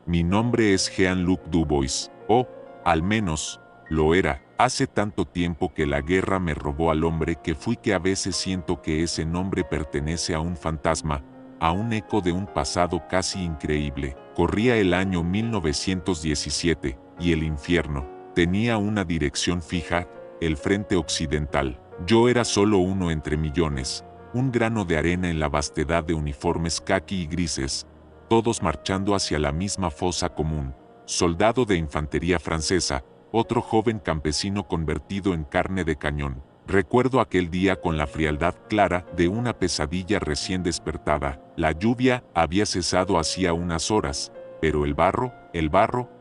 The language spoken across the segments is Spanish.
Mi nombre es Jean-Luc Dubois, o, al menos, lo era. Hace tanto tiempo que la guerra me robó al hombre que fui que a veces siento que ese nombre pertenece a un fantasma, a un eco de un pasado casi increíble. Corría el año 1917, y el infierno tenía una dirección fija, el frente occidental. Yo era solo uno entre millones, un grano de arena en la vastedad de uniformes caqui y grises, todos marchando hacia la misma fosa común. Soldado de infantería francesa, otro joven campesino convertido en carne de cañón. Recuerdo aquel día con la frialdad clara de una pesadilla recién despertada. La lluvia había cesado hacía unas horas, pero el barro,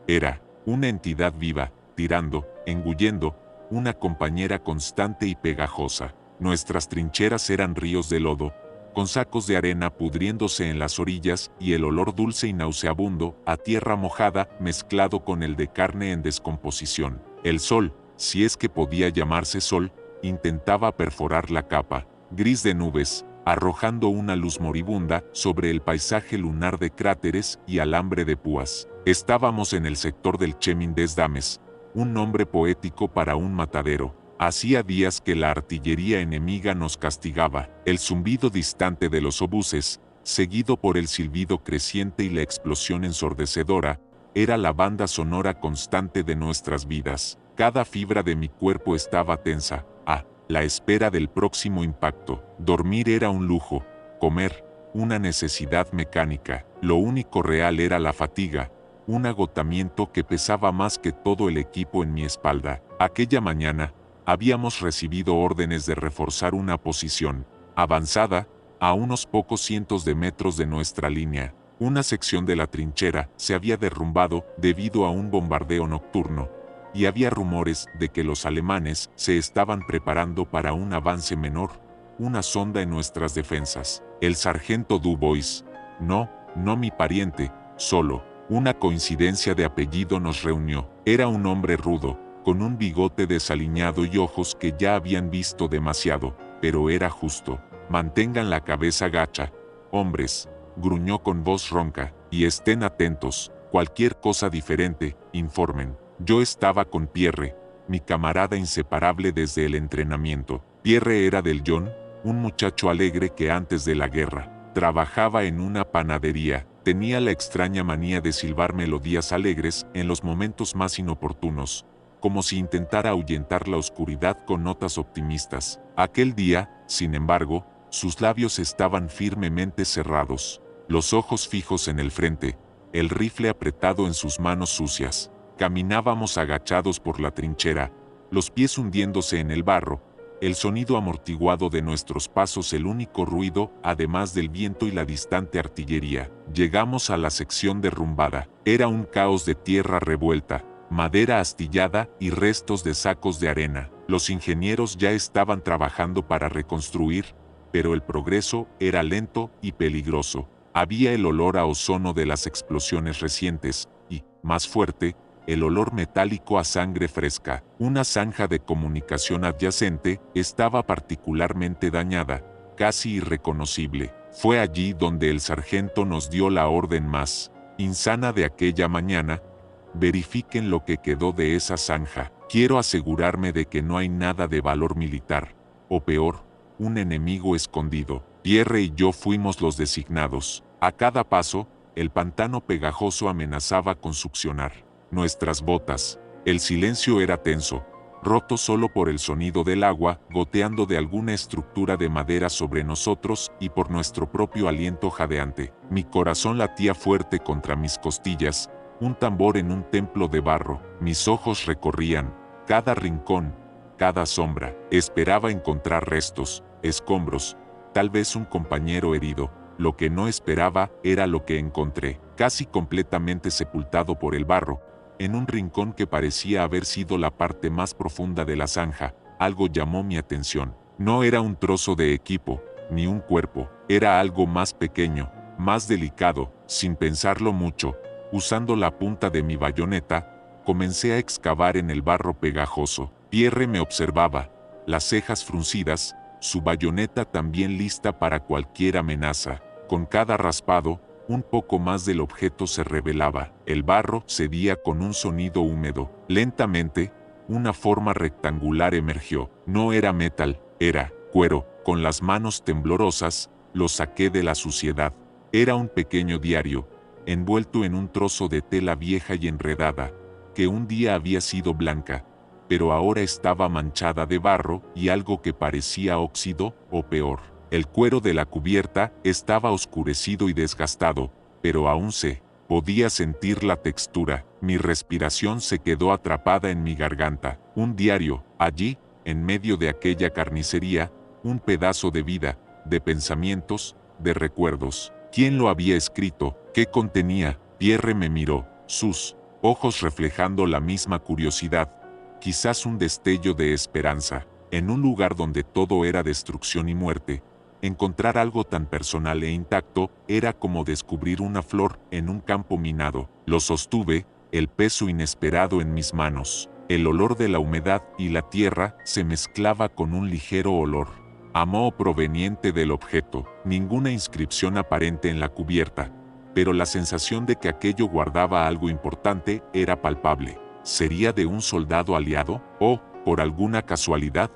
era una entidad viva, tirando, engullendo, una compañera constante y pegajosa. Nuestras trincheras eran ríos de lodo, con sacos de arena pudriéndose en las orillas y el olor dulce y nauseabundo a tierra mojada mezclado con el de carne en descomposición. El sol, si es que podía llamarse sol, intentaba perforar la capa gris de nubes, arrojando una luz moribunda sobre el paisaje lunar de cráteres y alambre de púas. Estábamos en el sector del Chemin des Dames, un nombre poético para un matadero. Hacía días que la artillería enemiga nos castigaba. El zumbido distante de los obuses, seguido por el silbido creciente y la explosión ensordecedora, era la banda sonora constante de nuestras vidas. Cada fibra de mi cuerpo estaba tensa, a la espera del próximo impacto. Dormir era un lujo, comer, una necesidad mecánica. Lo único real era la fatiga, un agotamiento que pesaba más que todo el equipo en mi espalda. Aquella mañana, habíamos recibido órdenes de reforzar una posición avanzada a unos pocos cientos de metros de nuestra línea. Una sección de la trinchera se había derrumbado debido a un bombardeo nocturno, y había rumores de que los alemanes se estaban preparando para un avance menor, una sonda en nuestras defensas. El sargento Dubois, no mi pariente, solo una coincidencia de apellido nos reunió. Era un hombre rudo, con un bigote desaliñado y ojos que ya habían visto demasiado, pero era justo. Mantengan la cabeza gacha, hombres, gruñó con voz ronca, y estén atentos, cualquier cosa diferente, informen. Yo estaba con Pierre, mi camarada inseparable desde el entrenamiento. Pierre era del John, un muchacho alegre que antes de la guerra trabajaba en una panadería. Tenía la extraña manía de silbar melodías alegres en los momentos más inoportunos, como si intentara ahuyentar la oscuridad con notas optimistas. Aquel día, sin embargo, sus labios estaban firmemente cerrados, los ojos fijos en el frente, el rifle apretado en sus manos sucias. Caminábamos agachados por la trinchera, los pies hundiéndose en el barro, el sonido amortiguado de nuestros pasos el único ruido, además del viento y la distante artillería. Llegamos a la sección derrumbada. Era un caos de tierra revuelta, madera astillada y restos de sacos de arena. Los ingenieros ya estaban trabajando para reconstruir, pero el progreso era lento y peligroso. Había el olor a ozono de las explosiones recientes y, más fuerte, el olor metálico a sangre fresca. Una zanja de comunicación adyacente estaba particularmente dañada, casi irreconocible. Fue allí donde el sargento nos dio la orden más insana de aquella mañana: verifiquen lo que quedó de esa zanja. Quiero asegurarme de que no hay nada de valor militar, o peor, un enemigo escondido. Pierre y yo fuimos los designados. A cada paso, el pantano pegajoso amenazaba con succionar nuestras botas. El silencio era tenso, roto solo por el sonido del agua goteando de alguna estructura de madera sobre nosotros y por nuestro propio aliento jadeante. Mi corazón latía fuerte contra mis costillas, un tambor en un templo de barro. Mis ojos recorrían cada rincón, cada sombra. Esperaba encontrar restos, escombros, tal vez un compañero herido. Lo que no esperaba era lo que encontré, casi completamente sepultado por el barro. En un rincón que parecía haber sido la parte más profunda de la zanja, algo llamó mi atención. No era un trozo de equipo, ni un cuerpo, era algo más pequeño, más delicado. Sin pensarlo mucho, usando la punta de mi bayoneta, comencé a excavar en el barro pegajoso. Pierre me observaba, las cejas fruncidas, su bayoneta también lista para cualquier amenaza. Con cada raspado, un poco más del objeto se revelaba. El barro cedía con un sonido húmedo. Lentamente, una forma rectangular emergió. No era metal, era cuero. Con las manos temblorosas, lo saqué de la suciedad. Era un pequeño diario, envuelto en un trozo de tela vieja y enredada, que un día había sido blanca, pero ahora estaba manchada de barro y algo que parecía óxido, o peor. El cuero de la cubierta estaba oscurecido y desgastado, pero aún se podía sentir la textura. Mi respiración se quedó atrapada en mi garganta. Un diario, allí, en medio de aquella carnicería, un pedazo de vida, de pensamientos, de recuerdos. ¿Quién lo había escrito? ¿Qué contenía? Pierre me miró, sus ojos reflejando la misma curiosidad, quizás un destello de esperanza. En un lugar donde todo era destrucción y muerte, encontrar algo tan personal e intacto era como descubrir una flor en un campo minado. Lo sostuve, el peso inesperado en mis manos. El olor de la humedad y la tierra se mezclaba con un ligero olor a moho proveniente del objeto. Ninguna inscripción aparente en la cubierta, pero la sensación de que aquello guardaba algo importante era palpable. ¿Sería de un soldado aliado? ¿O, por alguna casualidad,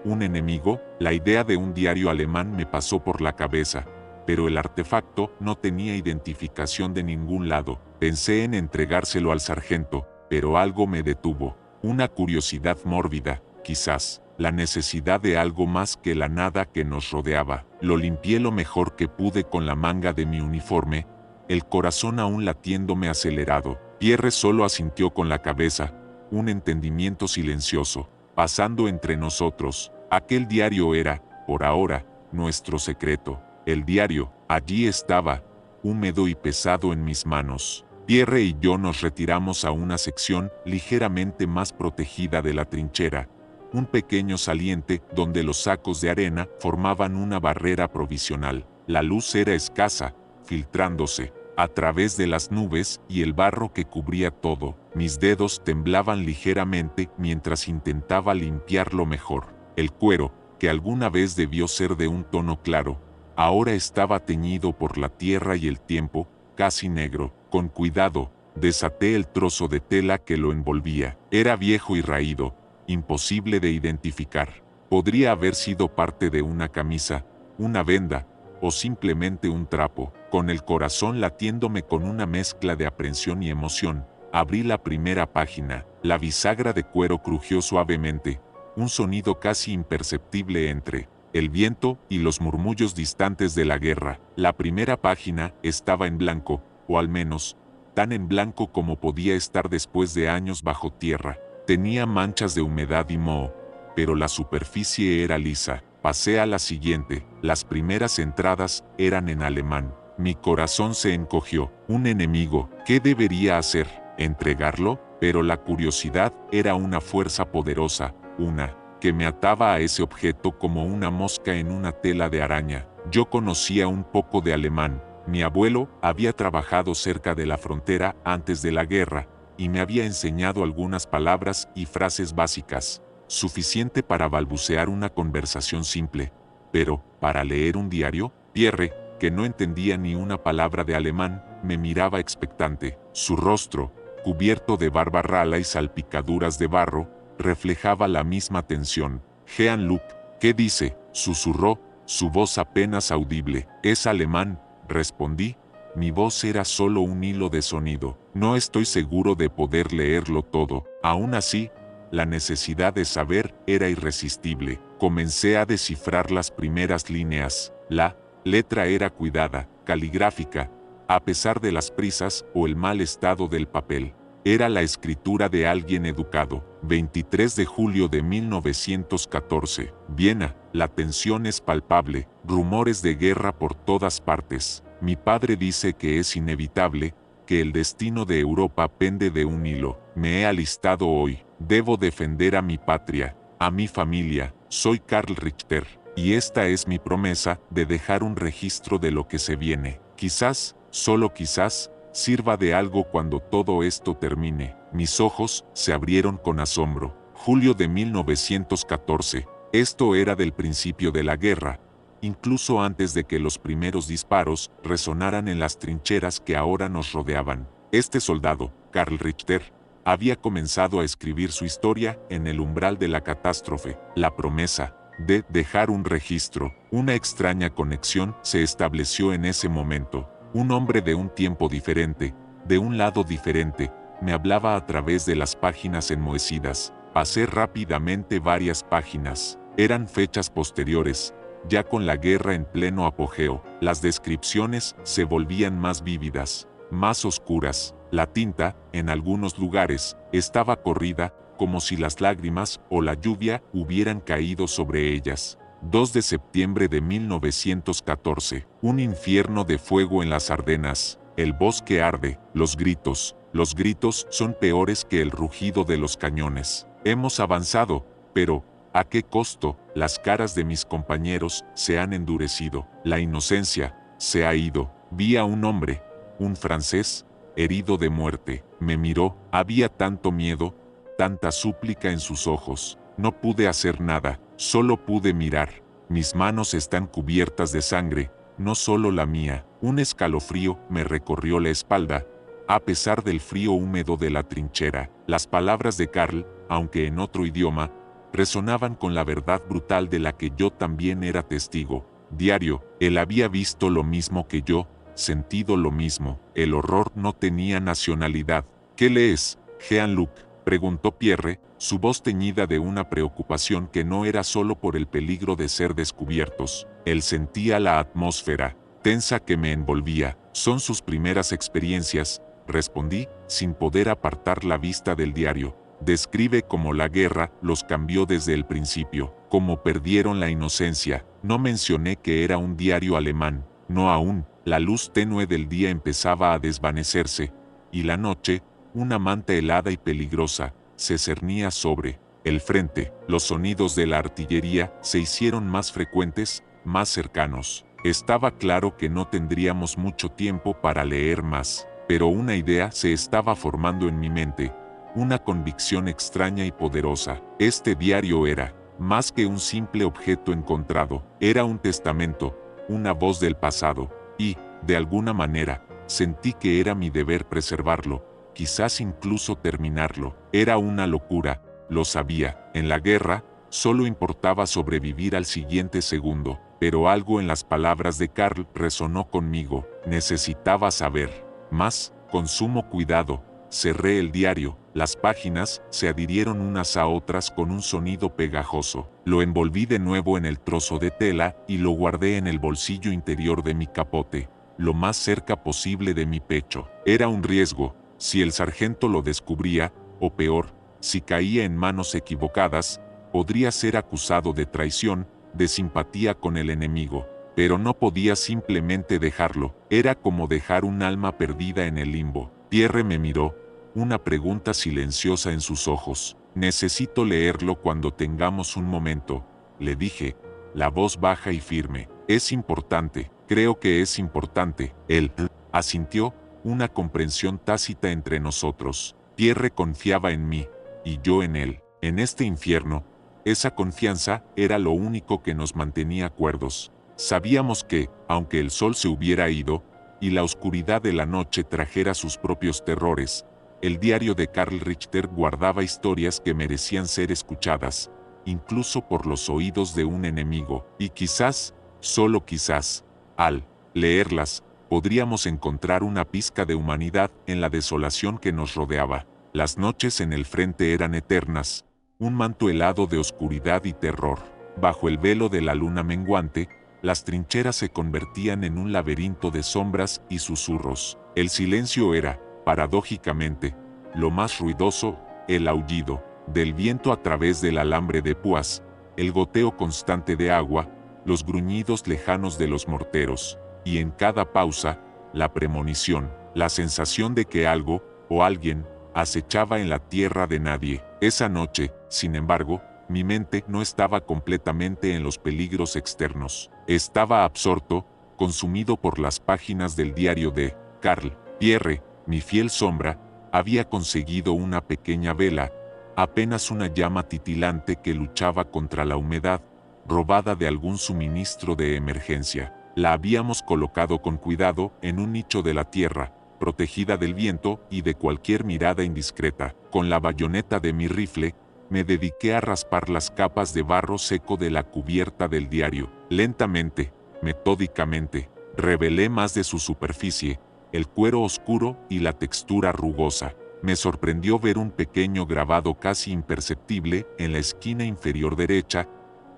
un enemigo? La idea de un diario alemán me pasó por la cabeza, pero el artefacto no tenía identificación de ningún lado. Pensé en entregárselo al sargento, pero algo me detuvo. Una curiosidad mórbida, quizás, la necesidad de algo más que la nada que nos rodeaba. Lo limpié lo mejor que pude con la manga de mi uniforme, el corazón aún latiéndome acelerado. Pierre solo asintió con la cabeza, un entendimiento silencioso, pasando entre nosotros. Aquel diario era, por ahora, nuestro secreto. El diario, allí estaba, húmedo y pesado en mis manos. Pierre y yo nos retiramos a una sección ligeramente más protegida de la trinchera, un pequeño saliente donde los sacos de arena formaban una barrera provisional. La luz era escasa, filtrándose a través de las nubes y el barro que cubría todo. Mis dedos temblaban ligeramente mientras intentaba limpiarlo mejor. El cuero, que alguna vez debió ser de un tono claro, ahora estaba teñido por la tierra y el tiempo, casi negro. Con cuidado, desaté el trozo de tela que lo envolvía. Era viejo y raído, imposible de identificar. Podría haber sido parte de una camisa, una venda, o simplemente un trapo. Con el corazón latiéndome con una mezcla de aprensión y emoción, abrí la primera página. La bisagra de cuero crujió suavemente, un sonido casi imperceptible entre el viento y los murmullos distantes de la guerra. La primera página estaba en blanco, o al menos, tan en blanco como podía estar después de años bajo tierra. Tenía manchas de humedad y moho, pero la superficie era lisa. Pasé a la siguiente. Las primeras entradas eran en alemán. Mi corazón se encogió. Un enemigo. ¿Qué debería hacer? ¿Entregarlo? Pero la curiosidad era una fuerza poderosa, una que me ataba a ese objeto como una mosca en una tela de araña. Yo conocía un poco de alemán. Mi abuelo había trabajado cerca de la frontera antes de la guerra y me había enseñado algunas palabras y frases básicas, suficiente para balbucear una conversación simple. Pero, para leer un diario, Pierre, que no entendía ni una palabra de alemán, me miraba expectante. Su rostro, cubierto de barba rala y salpicaduras de barro, reflejaba la misma tensión. Jean-Luc, ¿qué dice?, susurró, su voz apenas audible. Es alemán, respondí. Mi voz era solo un hilo de sonido. No estoy seguro de poder leerlo todo. Aún así, la necesidad de saber era irresistible. Comencé a descifrar las primeras líneas. La letra era cuidada, caligráfica, a pesar de las prisas o el mal estado del papel. Era la escritura de alguien educado. 23 de julio de 1914. Viena. La tensión es palpable. Rumores de guerra por todas partes. Mi padre dice que es inevitable, que el destino de Europa pende de un hilo. Me he alistado hoy. Debo defender a mi patria, a mi familia. Soy Karl Richter, y esta es mi promesa de dejar un registro de lo que se viene. Quizás, solo quizás, sirva de algo cuando todo esto termine. Mis ojos se abrieron con asombro. Julio de 1914. Esto era del principio de la guerra, incluso antes de que los primeros disparos resonaran en las trincheras que ahora nos rodeaban. Este soldado, Karl Richter, había comenzado a escribir su historia en el umbral de la catástrofe. La promesa de dejar un registro, una extraña conexión se estableció en ese momento. Un hombre de un tiempo diferente, de un lado diferente, me hablaba a través de las páginas enmohecidas. Pasé rápidamente varias páginas. Eran fechas posteriores, ya con la guerra en pleno apogeo. Las descripciones se volvían más vívidas, más oscuras. La tinta, en algunos lugares, estaba corrida, como si las lágrimas o la lluvia hubieran caído sobre ellas. 2 de septiembre de 1914. Un infierno de fuego en las Ardenas. El bosque arde. Los gritos son peores que el rugido de los cañones. Hemos avanzado, pero ¿a qué costo? Las caras de mis compañeros se han endurecido. La inocencia se ha ido. Vi a un hombre, un francés, herido de muerte. Me miró. Había tanto miedo, tanta súplica en sus ojos. No pude hacer nada, solo pude mirar. Mis manos están cubiertas de sangre, no solo la mía. Un escalofrío me recorrió la espalda, a pesar del frío húmedo de la trinchera. Las palabras de Karl, aunque en otro idioma, resonaban con la verdad brutal de la que yo también era testigo. Diario, él había visto lo mismo que yo, sentido lo mismo. El horror no tenía nacionalidad. ¿Qué lees, Jean-Luc?, preguntó Pierre, su voz teñida de una preocupación que no era solo por el peligro de ser descubiertos. Él sentía la atmósfera tensa que me envolvía. Son sus primeras experiencias, respondí, sin poder apartar la vista del diario. Describe cómo la guerra los cambió desde el principio, cómo perdieron la inocencia. No mencioné que era un diario alemán, no aún. La luz tenue del día empezaba a desvanecerse, y la noche, una manta helada y peligrosa, se cernía sobre el frente. Los sonidos de la artillería se hicieron más frecuentes, más cercanos. Estaba claro que no tendríamos mucho tiempo para leer más, pero una idea se estaba formando en mi mente, una convicción extraña y poderosa. Este diario era más que un simple objeto encontrado, era un testamento, una voz del pasado, y, de alguna manera, sentí que era mi deber preservarlo, quizás incluso terminarlo. Era una locura, lo sabía. En la guerra, solo importaba sobrevivir al siguiente segundo, pero algo en las palabras de Karl resonó conmigo. Necesitaba saber más. Con sumo cuidado, cerré el diario. Las páginas se adhirieron unas a otras con un sonido pegajoso. Lo envolví de nuevo en el trozo de tela y lo guardé en el bolsillo interior de mi capote, lo más cerca posible de mi pecho. Era un riesgo. Si el sargento lo descubría, o peor, si caía en manos equivocadas, podría ser acusado de traición, de simpatía con el enemigo. Pero no podía simplemente dejarlo. Era como dejar un alma perdida en el limbo. Pierre me miró, una pregunta silenciosa en sus ojos. Necesito leerlo cuando tengamos un momento, le dije, la voz baja y firme. Es importante, creo que es importante. Él asintió, una comprensión tácita entre nosotros. Pierre confiaba en mí, y yo en él. En este infierno, esa confianza era lo único que nos mantenía cuerdos. Sabíamos que, aunque el sol se hubiera ido, y la oscuridad de la noche trajera sus propios terrores, el diario de Karl Richter guardaba historias que merecían ser escuchadas, incluso por los oídos de un enemigo, y quizás, solo quizás, al leerlas, podríamos encontrar una pizca de humanidad en la desolación que nos rodeaba. Las noches en el frente eran eternas, un manto helado de oscuridad y terror. Bajo el velo de la luna menguante, las trincheras se convertían en un laberinto de sombras y susurros. El silencio era, paradójicamente, lo más ruidoso, el aullido del viento a través del alambre de púas, el goteo constante de agua, los gruñidos lejanos de los morteros, y en cada pausa, la premonición, la sensación de que algo, o alguien, acechaba en la tierra de nadie. Esa noche, sin embargo, mi mente no estaba completamente en los peligros externos. Estaba absorto, consumido por las páginas del diario de Karl. Pierre, mi fiel sombra, había conseguido una pequeña vela, apenas una llama titilante que luchaba contra la humedad, robada de algún suministro de emergencia. La habíamos colocado con cuidado en un nicho de la tierra, protegida del viento y de cualquier mirada indiscreta. Con la bayoneta de mi rifle, me dediqué a raspar las capas de barro seco de la cubierta del diario. Lentamente, metódicamente, revelé más de su superficie, el cuero oscuro y la textura rugosa. Me sorprendió ver un pequeño grabado casi imperceptible en la esquina inferior derecha,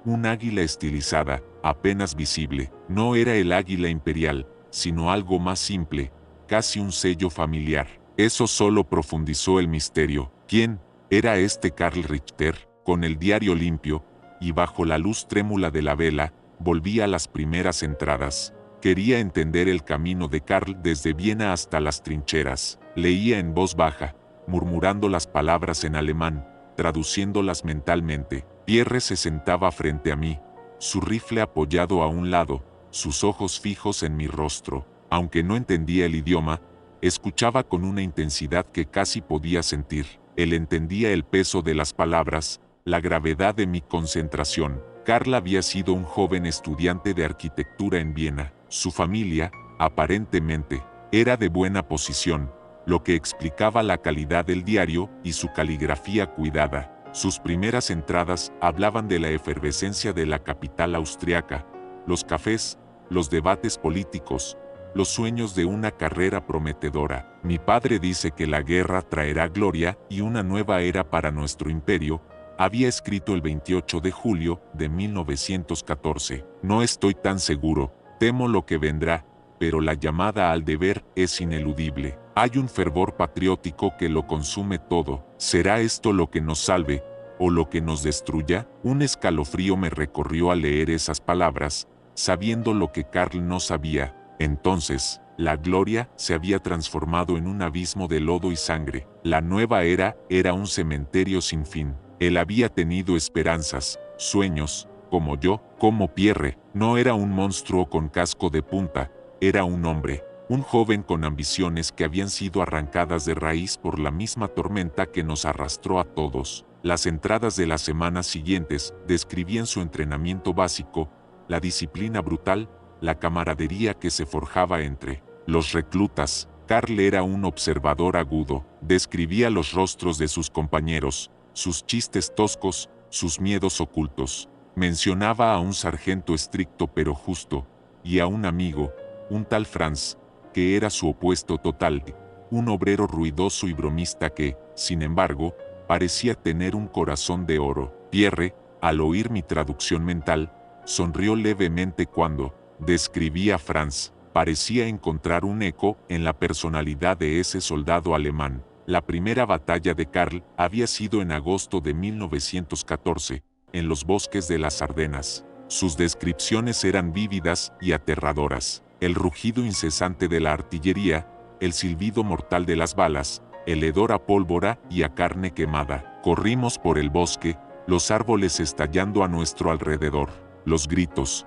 un águila estilizada, apenas visible. No era el águila imperial, sino algo más simple, casi un sello familiar. Eso solo profundizó el misterio. ¿Quién era este Karl Richter? Con el diario limpio, y bajo la luz trémula de la vela, volví a las primeras entradas. Quería entender el camino de Karl desde Viena hasta las trincheras. Leía en voz baja, murmurando las palabras en alemán, traduciéndolas mentalmente. Pierre se sentaba frente a mí, su rifle apoyado a un lado, sus ojos fijos en mi rostro. Aunque no entendía el idioma, escuchaba con una intensidad que casi podía sentir. Él entendía el peso de las palabras, la gravedad de mi concentración. Karl había sido un joven estudiante de arquitectura en Viena. Su familia, aparentemente, era de buena posición, lo que explicaba la calidad del diario y su caligrafía cuidada. Sus primeras entradas hablaban de la efervescencia de la capital austriaca, los cafés, los debates políticos, los sueños de una carrera prometedora. Mi padre dice que la guerra traerá gloria y una nueva era para nuestro imperio, había escrito el 28 de julio de 1914. No estoy tan seguro, temo lo que vendrá, pero la llamada al deber es ineludible. Hay un fervor patriótico que lo consume todo. ¿Será esto lo que nos salve, o lo que nos destruya? Un escalofrío me recorrió al leer esas palabras, sabiendo lo que Karl no sabía. Entonces, la gloria se había transformado en un abismo de lodo y sangre. La nueva era un cementerio sin fin. Él había tenido esperanzas, sueños, como yo, como Pierre. No era un monstruo con casco de punta, era un hombre, un joven con ambiciones que habían sido arrancadas de raíz por la misma tormenta que nos arrastró a todos. Las entradas de las semanas siguientes describían su entrenamiento básico, la disciplina brutal, la camaradería que se forjaba entre los reclutas. Karl era un observador agudo, describía los rostros de sus compañeros, sus chistes toscos, sus miedos ocultos. Mencionaba a un sargento estricto pero justo, y a un amigo, un tal Franz, que era su opuesto total, un obrero ruidoso y bromista que, sin embargo, parecía tener un corazón de oro. Pierre, al oír mi traducción mental, sonrió levemente cuando describía a Franz. Parecía encontrar un eco en la personalidad de ese soldado alemán. La primera batalla de Karl había sido en agosto de 1914, en los bosques de las Ardenas. Sus descripciones eran vívidas y aterradoras. El rugido incesante de la artillería, el silbido mortal de las balas, el hedor a pólvora y a carne quemada. Corrimos por el bosque, los árboles estallando a nuestro alrededor. Los gritos,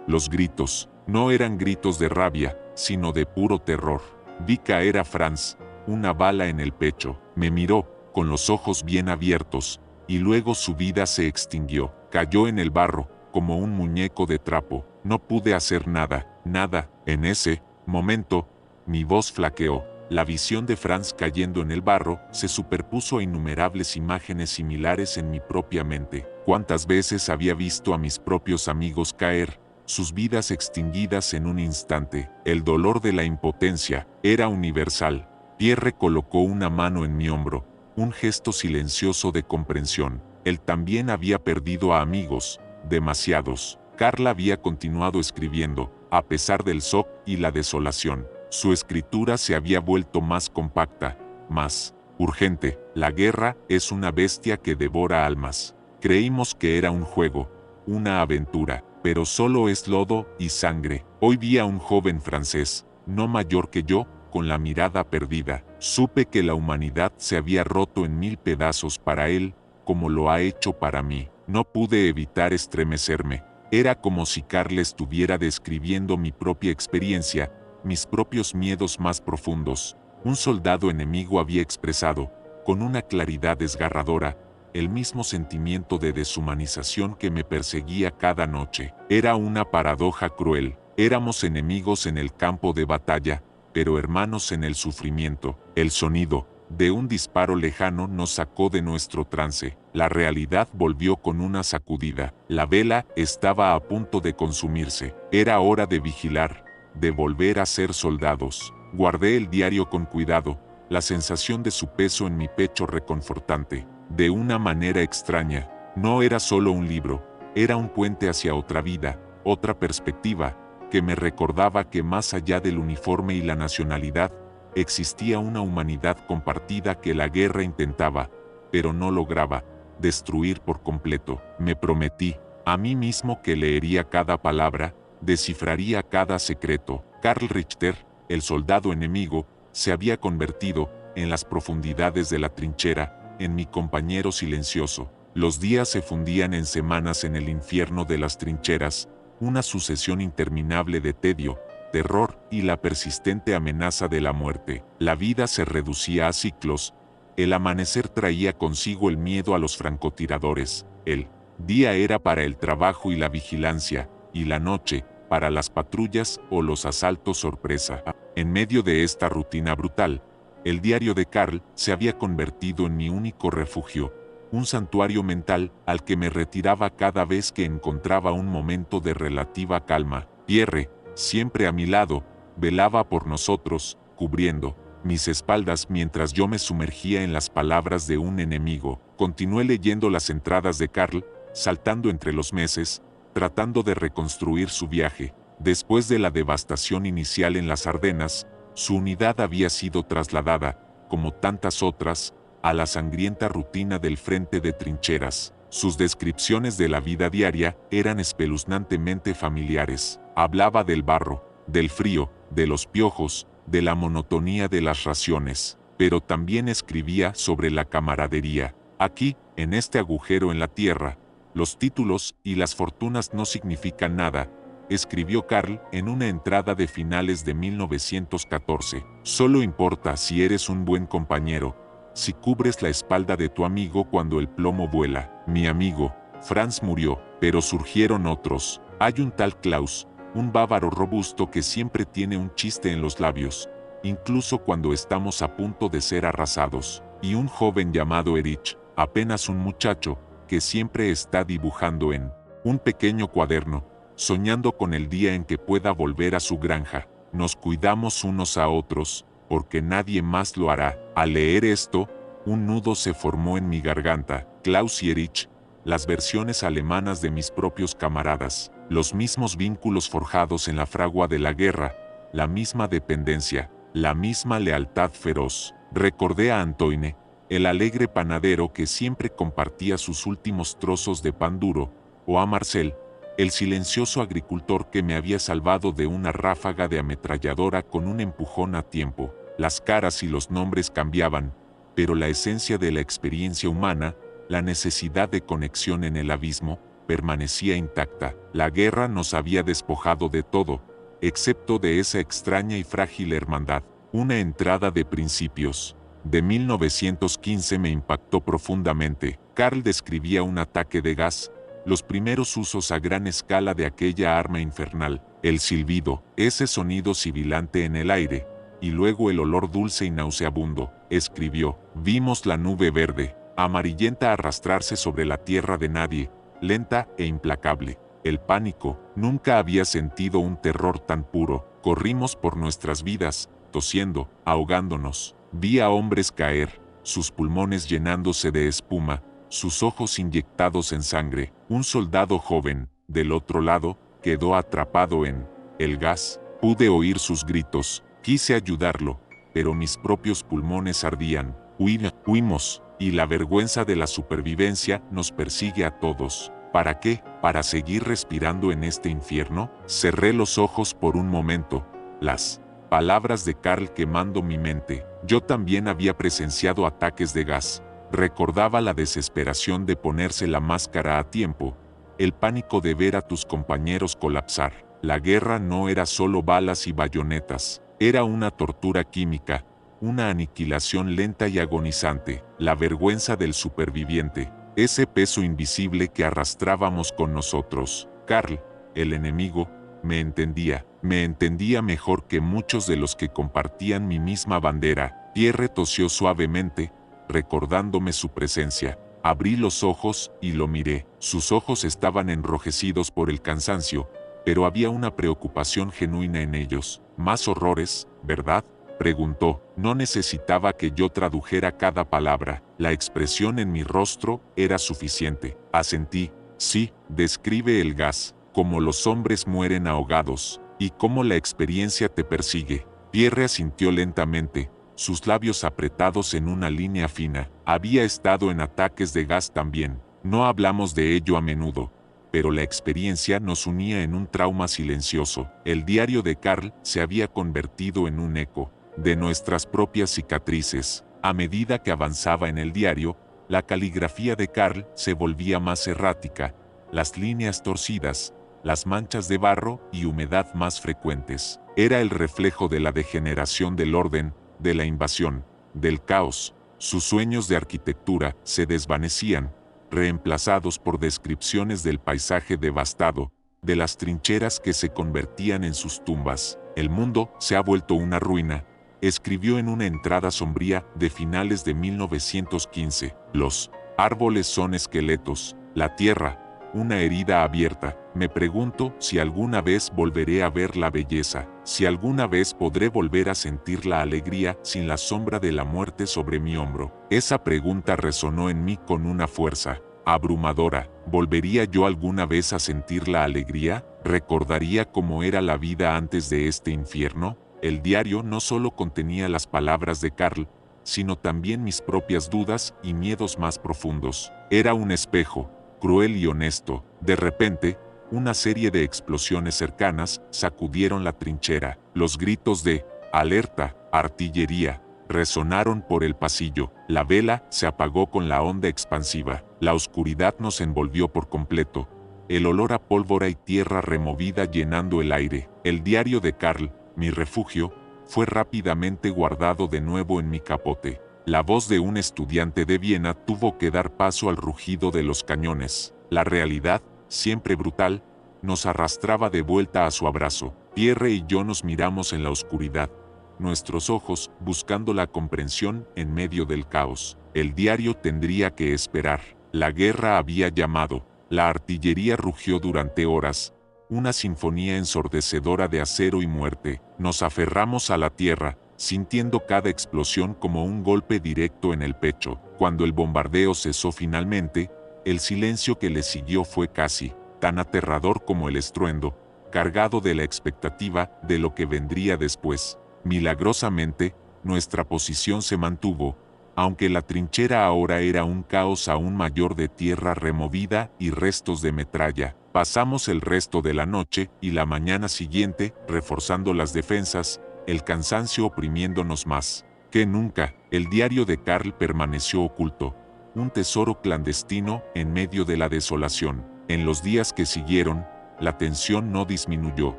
los gritos, no eran gritos de rabia, sino de puro terror. Vi caer a Franz, una bala en el pecho. Me miró, con los ojos bien abiertos, y luego su vida se extinguió. Cayó en el barro, como un muñeco de trapo. No pude hacer nada, nada. En ese momento, mi voz flaqueó. La visión de Franz cayendo en el barro se superpuso a innumerables imágenes similares en mi propia mente. ¿Cuántas veces había visto a mis propios amigos caer, sus vidas extinguidas en un instante? El dolor de la impotencia era universal. Pierre colocó una mano en mi hombro, un gesto silencioso de comprensión. Él también había perdido a amigos, demasiados. Karl había continuado escribiendo, a pesar del shock y la desolación. Su escritura se había vuelto más compacta, más urgente. La guerra es una bestia que devora almas. Creímos que era un juego, una aventura, pero solo es lodo y sangre. Hoy vi a un joven francés, no mayor que yo, con la mirada perdida. Supe que la humanidad se había roto en 1000 pedazos para él, como lo ha hecho para mí. No pude evitar estremecerme. Era como si Karl estuviera describiendo mi propia experiencia, mis propios miedos más profundos. Un soldado enemigo había expresado, con una claridad desgarradora, el mismo sentimiento de deshumanización que me perseguía cada noche. Era una paradoja cruel. Éramos enemigos en el campo de batalla, pero hermanos en el sufrimiento. El sonido de un disparo lejano nos sacó de nuestro trance. La realidad volvió con una sacudida. La vela estaba a punto de consumirse. Era hora de vigilar, de volver a ser soldados. Guardé el diario con cuidado, la sensación de su peso en mi pecho reconfortante. De una manera extraña, no era solo un libro, era un puente hacia otra vida, otra perspectiva, que me recordaba que más allá del uniforme y la nacionalidad, existía una humanidad compartida que la guerra intentaba, pero no lograba, destruir por completo. Me prometí a mí mismo que leería cada palabra, descifraría cada secreto. Karl Richter, el soldado enemigo, se había convertido, en las profundidades de la trinchera, en mi compañero silencioso. Los días se fundían en semanas en el infierno de las trincheras, una sucesión interminable de tedio, terror y la persistente amenaza de la muerte. La vida se reducía a ciclos. El amanecer traía consigo el miedo a los francotiradores. El día era para el trabajo y la vigilancia, y la noche, para las patrullas o los asaltos sorpresa. En medio de esta rutina brutal, el diario de Karl se había convertido en mi único refugio, un santuario mental al que me retiraba cada vez que encontraba un momento de relativa calma. Pierre, siempre a mi lado, velaba por nosotros, cubriendo mis espaldas mientras yo me sumergía en las palabras de un enemigo. Continué leyendo las entradas de Karl, saltando entre los meses, tratando de reconstruir su viaje. Después de la devastación inicial en las Ardenas, su unidad había sido trasladada, como tantas otras, a la sangrienta rutina del frente de trincheras. Sus descripciones de la vida diaria eran espeluznantemente familiares. Hablaba del barro, del frío, de los piojos, de la monotonía de las raciones, pero también escribía sobre la camaradería. Aquí, en este agujero en la tierra, los títulos y las fortunas no significan nada, escribió Karl en una entrada de finales de 1914. Solo importa si eres un buen compañero, si cubres la espalda de tu amigo cuando el plomo vuela. Mi amigo, Franz murió, pero surgieron otros. Hay un tal Klaus, un bávaro robusto que siempre tiene un chiste en los labios, incluso cuando estamos a punto de ser arrasados. Y un joven llamado Erich, apenas un muchacho, que siempre está dibujando en un pequeño cuaderno, soñando con el día en que pueda volver a su granja. Nos cuidamos unos a otros, porque nadie más lo hará. Al leer esto, un nudo se formó en mi garganta. Klaus y Erich, las versiones alemanas de mis propios camaradas, los mismos vínculos forjados en la fragua de la guerra, la misma dependencia, la misma lealtad feroz. Recordé a Antoine, el alegre panadero que siempre compartía sus últimos trozos de pan duro, o a Marcel, el silencioso agricultor que me había salvado de una ráfaga de ametralladora con un empujón a tiempo. Las caras y los nombres cambiaban, pero la esencia de la experiencia humana, la necesidad de conexión en el abismo, permanecía intacta. La guerra nos había despojado de todo, excepto de esa extraña y frágil hermandad. Una entrada de principios de 1915 me impactó profundamente. Karl describía un ataque de gas, los primeros usos a gran escala de aquella arma infernal, el silbido, ese sonido sibilante en el aire, y luego el olor dulce y nauseabundo. Escribió: vimos la nube verde, amarillenta arrastrarse sobre la tierra de nadie, lenta e implacable. El pánico, nunca había sentido un terror tan puro. Corrimos por nuestras vidas, tosiendo, ahogándonos. Vi a hombres caer, sus pulmones llenándose de espuma, sus ojos inyectados en sangre. Un soldado joven, del otro lado, quedó atrapado en el gas. Pude oír sus gritos, quise ayudarlo, pero mis propios pulmones ardían. Huimos, y la vergüenza de la supervivencia nos persigue a todos. ¿Para qué? ¿Para seguir respirando en este infierno? Cerré los ojos por un momento. Las palabras de Karl quemando mi mente. Yo también había presenciado ataques de gas. Recordaba la desesperación de ponerse la máscara a tiempo, el pánico de ver a tus compañeros colapsar. La guerra no era solo balas y bayonetas, era una tortura química, una aniquilación lenta y agonizante. La vergüenza del superviviente, ese peso invisible que arrastrábamos con nosotros. Karl, el enemigo, me entendía mejor que muchos de los que compartían mi misma bandera. Pierre tosió suavemente, recordándome su presencia. Abrí los ojos y lo miré. Sus ojos estaban enrojecidos por el cansancio, pero había una preocupación genuina en ellos. ¿Más horrores, verdad?, preguntó. No necesitaba que yo tradujera cada palabra. La expresión en mi rostro era suficiente. Asentí. Sí, describe el gas, cómo los hombres mueren ahogados, y cómo la experiencia te persigue. Pierre asintió lentamente, sus labios apretados en una línea fina. Había estado en ataques de gas también. No hablamos de ello a menudo, pero la experiencia nos unía en un trauma silencioso. El diario de Karl se había convertido en un eco de nuestras propias cicatrices. A medida que avanzaba en el diario, la caligrafía de Karl se volvía más errática, las líneas torcidas, las manchas de barro y humedad más frecuentes. Era el reflejo de la degeneración del orden, de la invasión, del caos. Sus sueños de arquitectura se desvanecían, reemplazados por descripciones del paisaje devastado, de las trincheras que se convertían en sus tumbas. El mundo se ha vuelto una ruina, escribió en una entrada sombría de finales de 1915. Los árboles son esqueletos, la tierra, una herida abierta. Me pregunto si alguna vez volveré a ver la belleza, si alguna vez podré volver a sentir la alegría sin la sombra de la muerte sobre mi hombro. Esa pregunta resonó en mí con una fuerza abrumadora. ¿Volvería yo alguna vez a sentir la alegría? ¿Recordaría cómo era la vida antes de este infierno? El diario no solo contenía las palabras de Karl, sino también mis propias dudas y miedos más profundos. Era un espejo, cruel y honesto. De repente, una serie de explosiones cercanas sacudieron la trinchera. Los gritos de «alerta, artillería» resonaron por el pasillo. La vela se apagó con la onda expansiva. La oscuridad nos envolvió por completo. El olor a pólvora y tierra removida llenando el aire. El diario de Karl, mi refugio, fue rápidamente guardado de nuevo en mi capote. La voz de un estudiante de Viena tuvo que dar paso al rugido de los cañones. La realidad, siempre brutal, nos arrastraba de vuelta a su abrazo. Pierre y yo nos miramos en la oscuridad, nuestros ojos buscando la comprensión en medio del caos. El diario tendría que esperar. La guerra había llamado. La artillería rugió durante horas. Una sinfonía ensordecedora de acero y muerte. Nos aferramos a la tierra, sintiendo cada explosión como un golpe directo en el pecho. Cuando el bombardeo cesó finalmente, el silencio que le siguió fue casi tan aterrador como el estruendo, cargado de la expectativa de lo que vendría después. Milagrosamente, nuestra posición se mantuvo, aunque la trinchera ahora era un caos aún mayor de tierra removida y restos de metralla. Pasamos el resto de la noche y la mañana siguiente reforzando las defensas, el cansancio oprimiéndonos más que nunca. El diario de Karl permaneció oculto, un tesoro clandestino en medio de la desolación. En los días que siguieron, la tensión no disminuyó.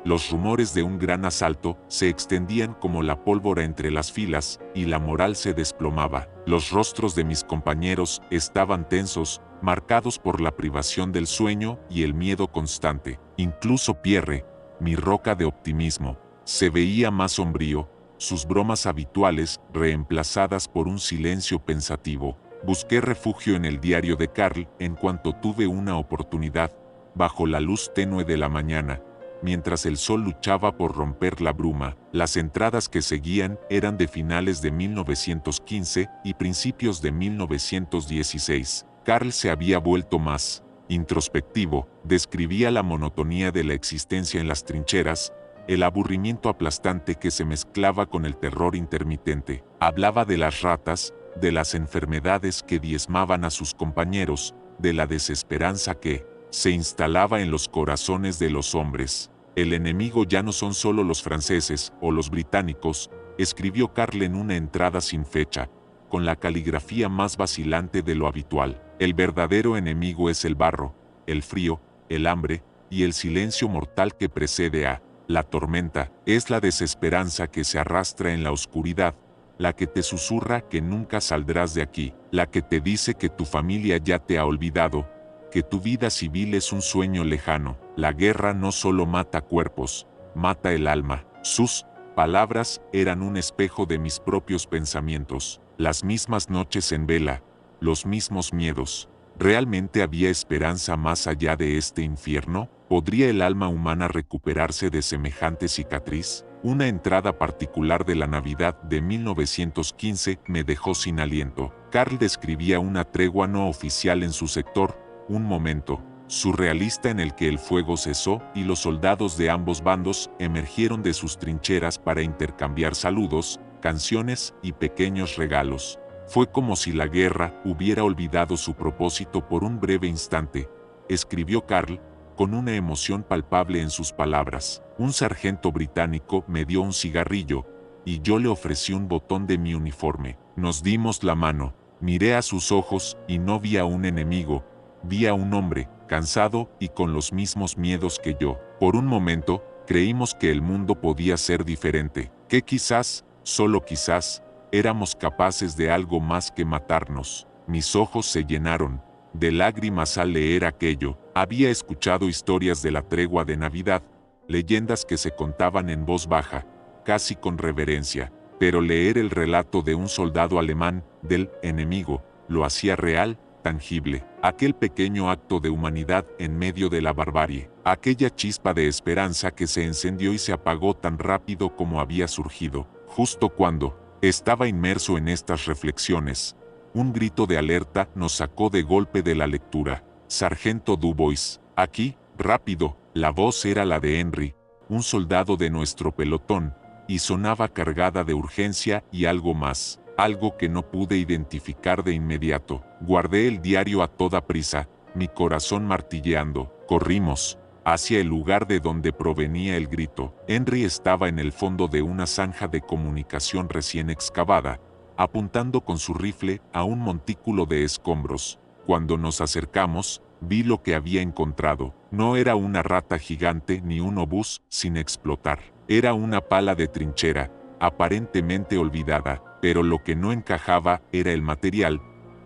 Los rumores de un gran asalto se extendían como la pólvora entre las filas y la moral se desplomaba. Los rostros de mis compañeros estaban tensos, marcados por la privación del sueño y el miedo constante. Incluso Pierre, mi roca de optimismo, se veía más sombrío, sus bromas habituales reemplazadas por un silencio pensativo. Busqué refugio en el diario de Karl en cuanto tuve una oportunidad, bajo la luz tenue de la mañana. Mientras el sol luchaba por romper la bruma, las entradas que seguían eran de finales de 1915 y principios de 1916. Karl se había vuelto más introspectivo, describía la monotonía de la existencia en las trincheras, el aburrimiento aplastante que se mezclaba con el terror intermitente. Hablaba de las ratas, de las enfermedades que diezmaban a sus compañeros, de la desesperanza que se instalaba en los corazones de los hombres. El enemigo ya no son solo los franceses o los británicos, escribió Karl en una entrada sin fecha, con la caligrafía más vacilante de lo habitual. El verdadero enemigo es el barro, el frío, el hambre y el silencio mortal que precede a la tormenta. Es la desesperanza que se arrastra en la oscuridad, la que te susurra que nunca saldrás de aquí, la que te dice que tu familia ya te ha olvidado, que tu vida civil es un sueño lejano. La guerra no solo mata cuerpos, mata el alma. Sus palabras eran un espejo de mis propios pensamientos, las mismas noches en vela, los mismos miedos. ¿Realmente había esperanza más allá de este infierno? ¿Podría el alma humana recuperarse de semejante cicatriz? Una entrada particular de la Navidad de 1915 me dejó sin aliento. Karl describía una tregua no oficial en su sector, un momento surrealista en el que el fuego cesó y los soldados de ambos bandos emergieron de sus trincheras para intercambiar saludos, canciones y pequeños regalos. Fue como si la guerra hubiera olvidado su propósito por un breve instante, escribió Karl, con una emoción palpable en sus palabras. Un sargento británico me dio un cigarrillo, y yo le ofrecí un botón de mi uniforme. Nos dimos la mano, miré a sus ojos y no vi a un enemigo, vi a un hombre, cansado y con los mismos miedos que yo. Por un momento, creímos que el mundo podía ser diferente, que quizás, solo quizás, éramos capaces de algo más que matarnos. Mis ojos se llenaron de lágrimas al leer aquello. Había escuchado historias de la tregua de Navidad, leyendas que se contaban en voz baja, casi con reverencia, pero leer el relato de un soldado alemán, del enemigo, lo hacía real, tangible. Aquel pequeño acto de humanidad en medio de la barbarie, aquella chispa de esperanza que se encendió y se apagó tan rápido como había surgido. Justo cuando estaba inmerso en estas reflexiones, un grito de alerta nos sacó de golpe de la lectura. Sargento Dubois, aquí, rápido. La voz era la de Henry, un soldado de nuestro pelotón, y sonaba cargada de urgencia y algo más, algo que no pude identificar de inmediato. Guardé el diario a toda prisa, mi corazón martilleando. Corrimos hacia el lugar de donde provenía el grito. Henry estaba en el fondo de una zanja de comunicación recién excavada, apuntando con su rifle a un montículo de escombros. Cuando nos acercamos, vi lo que había encontrado. No era una rata gigante ni un obús sin explotar. Era una pala de trinchera, aparentemente olvidada, pero lo que no encajaba era el material.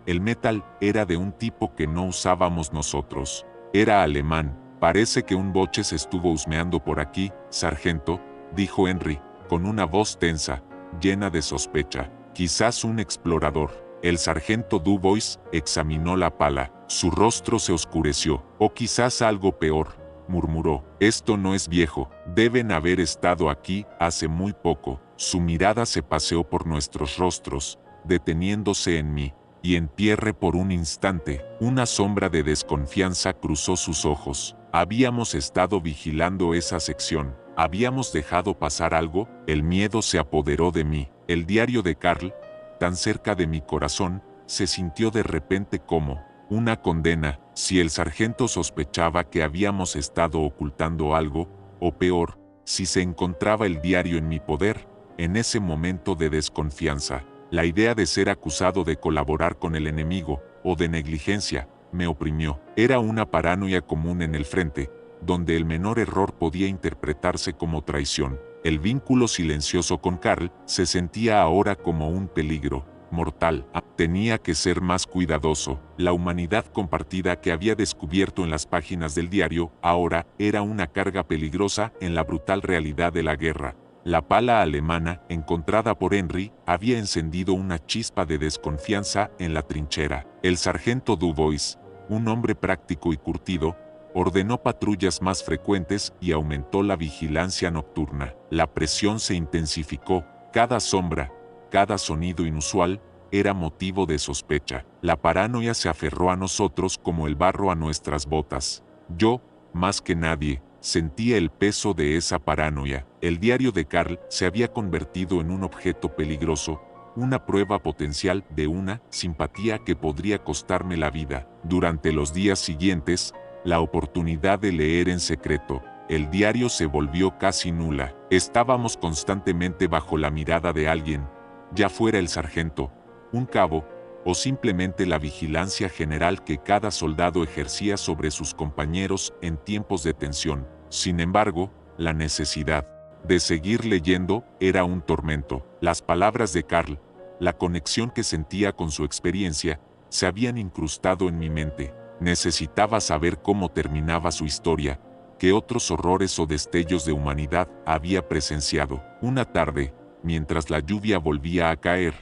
El metal era de un tipo que no usábamos nosotros. Era alemán. Parece que un boche se estuvo husmeando por aquí, sargento, dijo Henry, con una voz tensa, llena de sospecha. Quizás un explorador. El sargento Dubois examinó la pala. Su rostro se oscureció. O quizás algo peor, murmuró. Esto no es viejo. Deben haber estado aquí hace muy poco. Su mirada se paseó por nuestros rostros, deteniéndose en mí. Y en Pierre por un instante, una sombra de desconfianza cruzó sus ojos. Habíamos estado vigilando esa sección. ¿Habíamos dejado pasar algo? El miedo se apoderó de mí. El diario de Karl, tan cerca de mi corazón, se sintió de repente como una condena. Si el sargento sospechaba que habíamos estado ocultando algo, o peor, si se encontraba el diario en mi poder, en ese momento de desconfianza, la idea de ser acusado de colaborar con el enemigo, o de negligencia, me oprimió. Era una paranoia común en el frente, donde el menor error podía interpretarse como traición. El vínculo silencioso con Karl se sentía ahora como un peligro mortal. Tenía que ser más cuidadoso. La humanidad compartida que había descubierto en las páginas del diario ahora era una carga peligrosa en la brutal realidad de la guerra. La pala alemana, encontrada por Henry, había encendido una chispa de desconfianza en la trinchera. El sargento Dubois, un hombre práctico y curtido, ordenó patrullas más frecuentes y aumentó la vigilancia nocturna. La presión se intensificó. Cada sombra, cada sonido inusual, era motivo de sospecha. La paranoia se aferró a nosotros como el barro a nuestras botas. Yo, más que nadie, sentía el peso de esa paranoia. El diario de Karl se había convertido en un objeto peligroso, una prueba potencial de una simpatía que podría costarme la vida. Durante los días siguientes, la oportunidad de leer en secreto el diario se volvió casi nula. Estábamos constantemente bajo la mirada de alguien, ya fuera el sargento, un cabo, o simplemente la vigilancia general que cada soldado ejercía sobre sus compañeros en tiempos de tensión. Sin embargo, la necesidad de seguir leyendo era un tormento. Las palabras de Carl, la conexión que sentía con su experiencia, se habían incrustado en mi mente. Necesitaba saber cómo terminaba su historia, qué otros horrores o destellos de humanidad había presenciado. Una tarde, mientras la lluvia volvía a caer,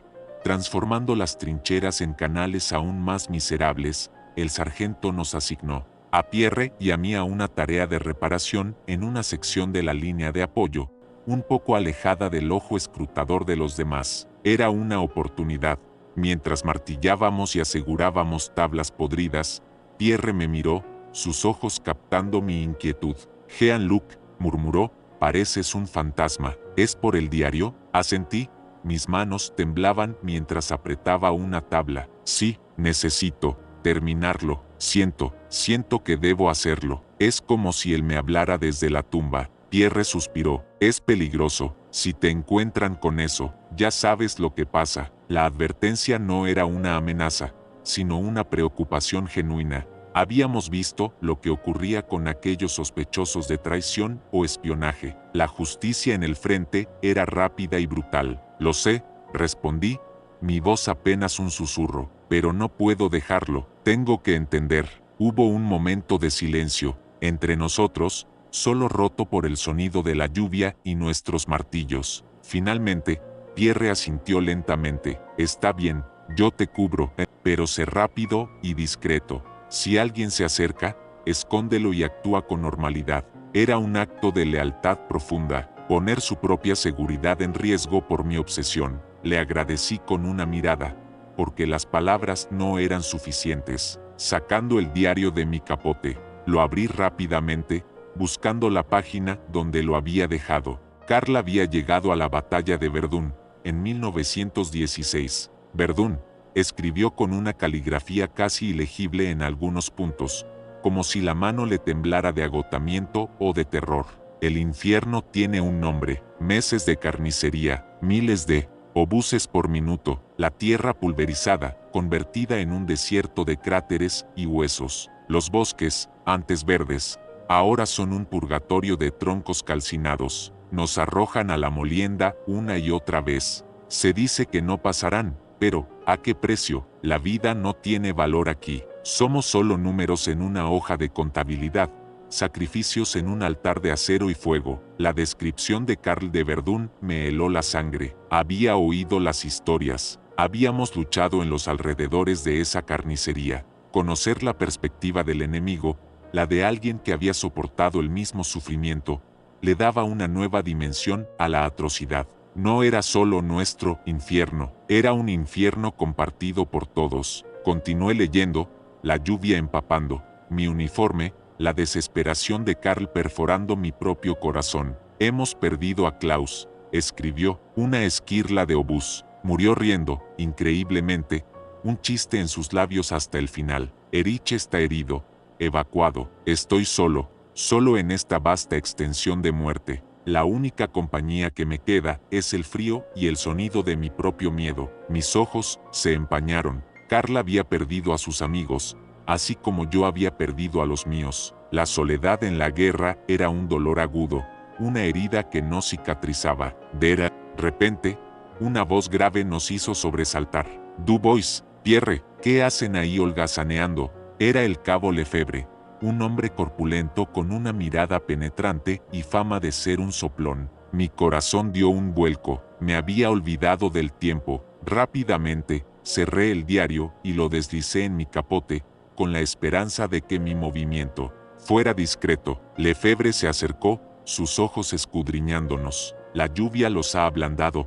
transformando las trincheras en canales aún más miserables, el sargento nos asignó, a Pierre y a mí, a una tarea de reparación en una sección de la línea de apoyo, un poco alejada del ojo escrutador de los demás. Era una oportunidad. Mientras martillábamos y asegurábamos tablas podridas, Pierre me miró, sus ojos captando mi inquietud. Jean-Luc, murmuró, pareces un fantasma. ¿Es por el diario? Asentí. Mis manos temblaban mientras apretaba una tabla. Sí, necesito terminarlo. Siento que debo hacerlo. Es como si él me hablara desde la tumba. Pierre suspiró. Es peligroso. Si te encuentran con eso, ya sabes lo que pasa. La advertencia no era una amenaza, sino una preocupación genuina. Habíamos visto lo que ocurría con aquellos sospechosos de traición o espionaje. La justicia en el frente era rápida y brutal. Lo sé, respondí, mi voz apenas un susurro, pero no puedo dejarlo, tengo que entender. Hubo un momento de silencio, entre nosotros, solo roto por el sonido de la lluvia y nuestros martillos. Finalmente, Pierre asintió lentamente. Está bien, yo te cubro, pero sé rápido y discreto. Si alguien se acerca, escóndelo y actúa con normalidad. Era un acto de lealtad profunda, poner su propia seguridad en riesgo por mi obsesión. Le agradecí con una mirada, porque las palabras no eran suficientes. Sacando el diario de mi capote, lo abrí rápidamente, buscando la página donde lo había dejado. Carl había llegado a la batalla de Verdún, en 1916. Verdún, escribió con una caligrafía casi ilegible en algunos puntos, como si la mano le temblara de agotamiento o de terror. El infierno tiene un nombre, meses de carnicería, miles de obuses por minuto, la tierra pulverizada, convertida en un desierto de cráteres y huesos. Los bosques, antes verdes, ahora son un purgatorio de troncos calcinados. Nos arrojan a la molienda una y otra vez. Se dice que no pasarán, pero, ¿a qué precio? La vida no tiene valor aquí. Somos solo números en una hoja de contabilidad, sacrificios en un altar de acero y fuego. La descripción de Carl de Verdún me heló la sangre. Había oído las historias. Habíamos luchado en los alrededores de esa carnicería. Conocer la perspectiva del enemigo, la de alguien que había soportado el mismo sufrimiento, le daba una nueva dimensión a la atrocidad. No era solo nuestro infierno, era un infierno compartido por todos. Continué leyendo, la lluvia empapando mi uniforme, la desesperación de Carl perforando mi propio corazón. Hemos perdido a Klaus, escribió, una esquirla de obús. Murió riendo, increíblemente, un chiste en sus labios hasta el final. Erich está herido, evacuado. Estoy solo en esta vasta extensión de muerte. La única compañía que me queda es el frío y el sonido de mi propio miedo. Mis ojos se empañaron. Carl había perdido a sus amigos, así como yo había perdido a los míos. La soledad en la guerra era un dolor agudo, una herida que no cicatrizaba. De repente, una voz grave nos hizo sobresaltar. Dubois, Pierre, ¿qué hacen ahí holgazaneando? Era el cabo Lefebvre, un hombre corpulento con una mirada penetrante y fama de ser un soplón. Mi corazón dio un vuelco, me había olvidado del tiempo. Rápidamente, cerré el diario y lo deslicé en mi capote, con la esperanza de que mi movimiento fuera discreto. Lefebvre se acercó, sus ojos escudriñándonos. La lluvia los ha ablandado,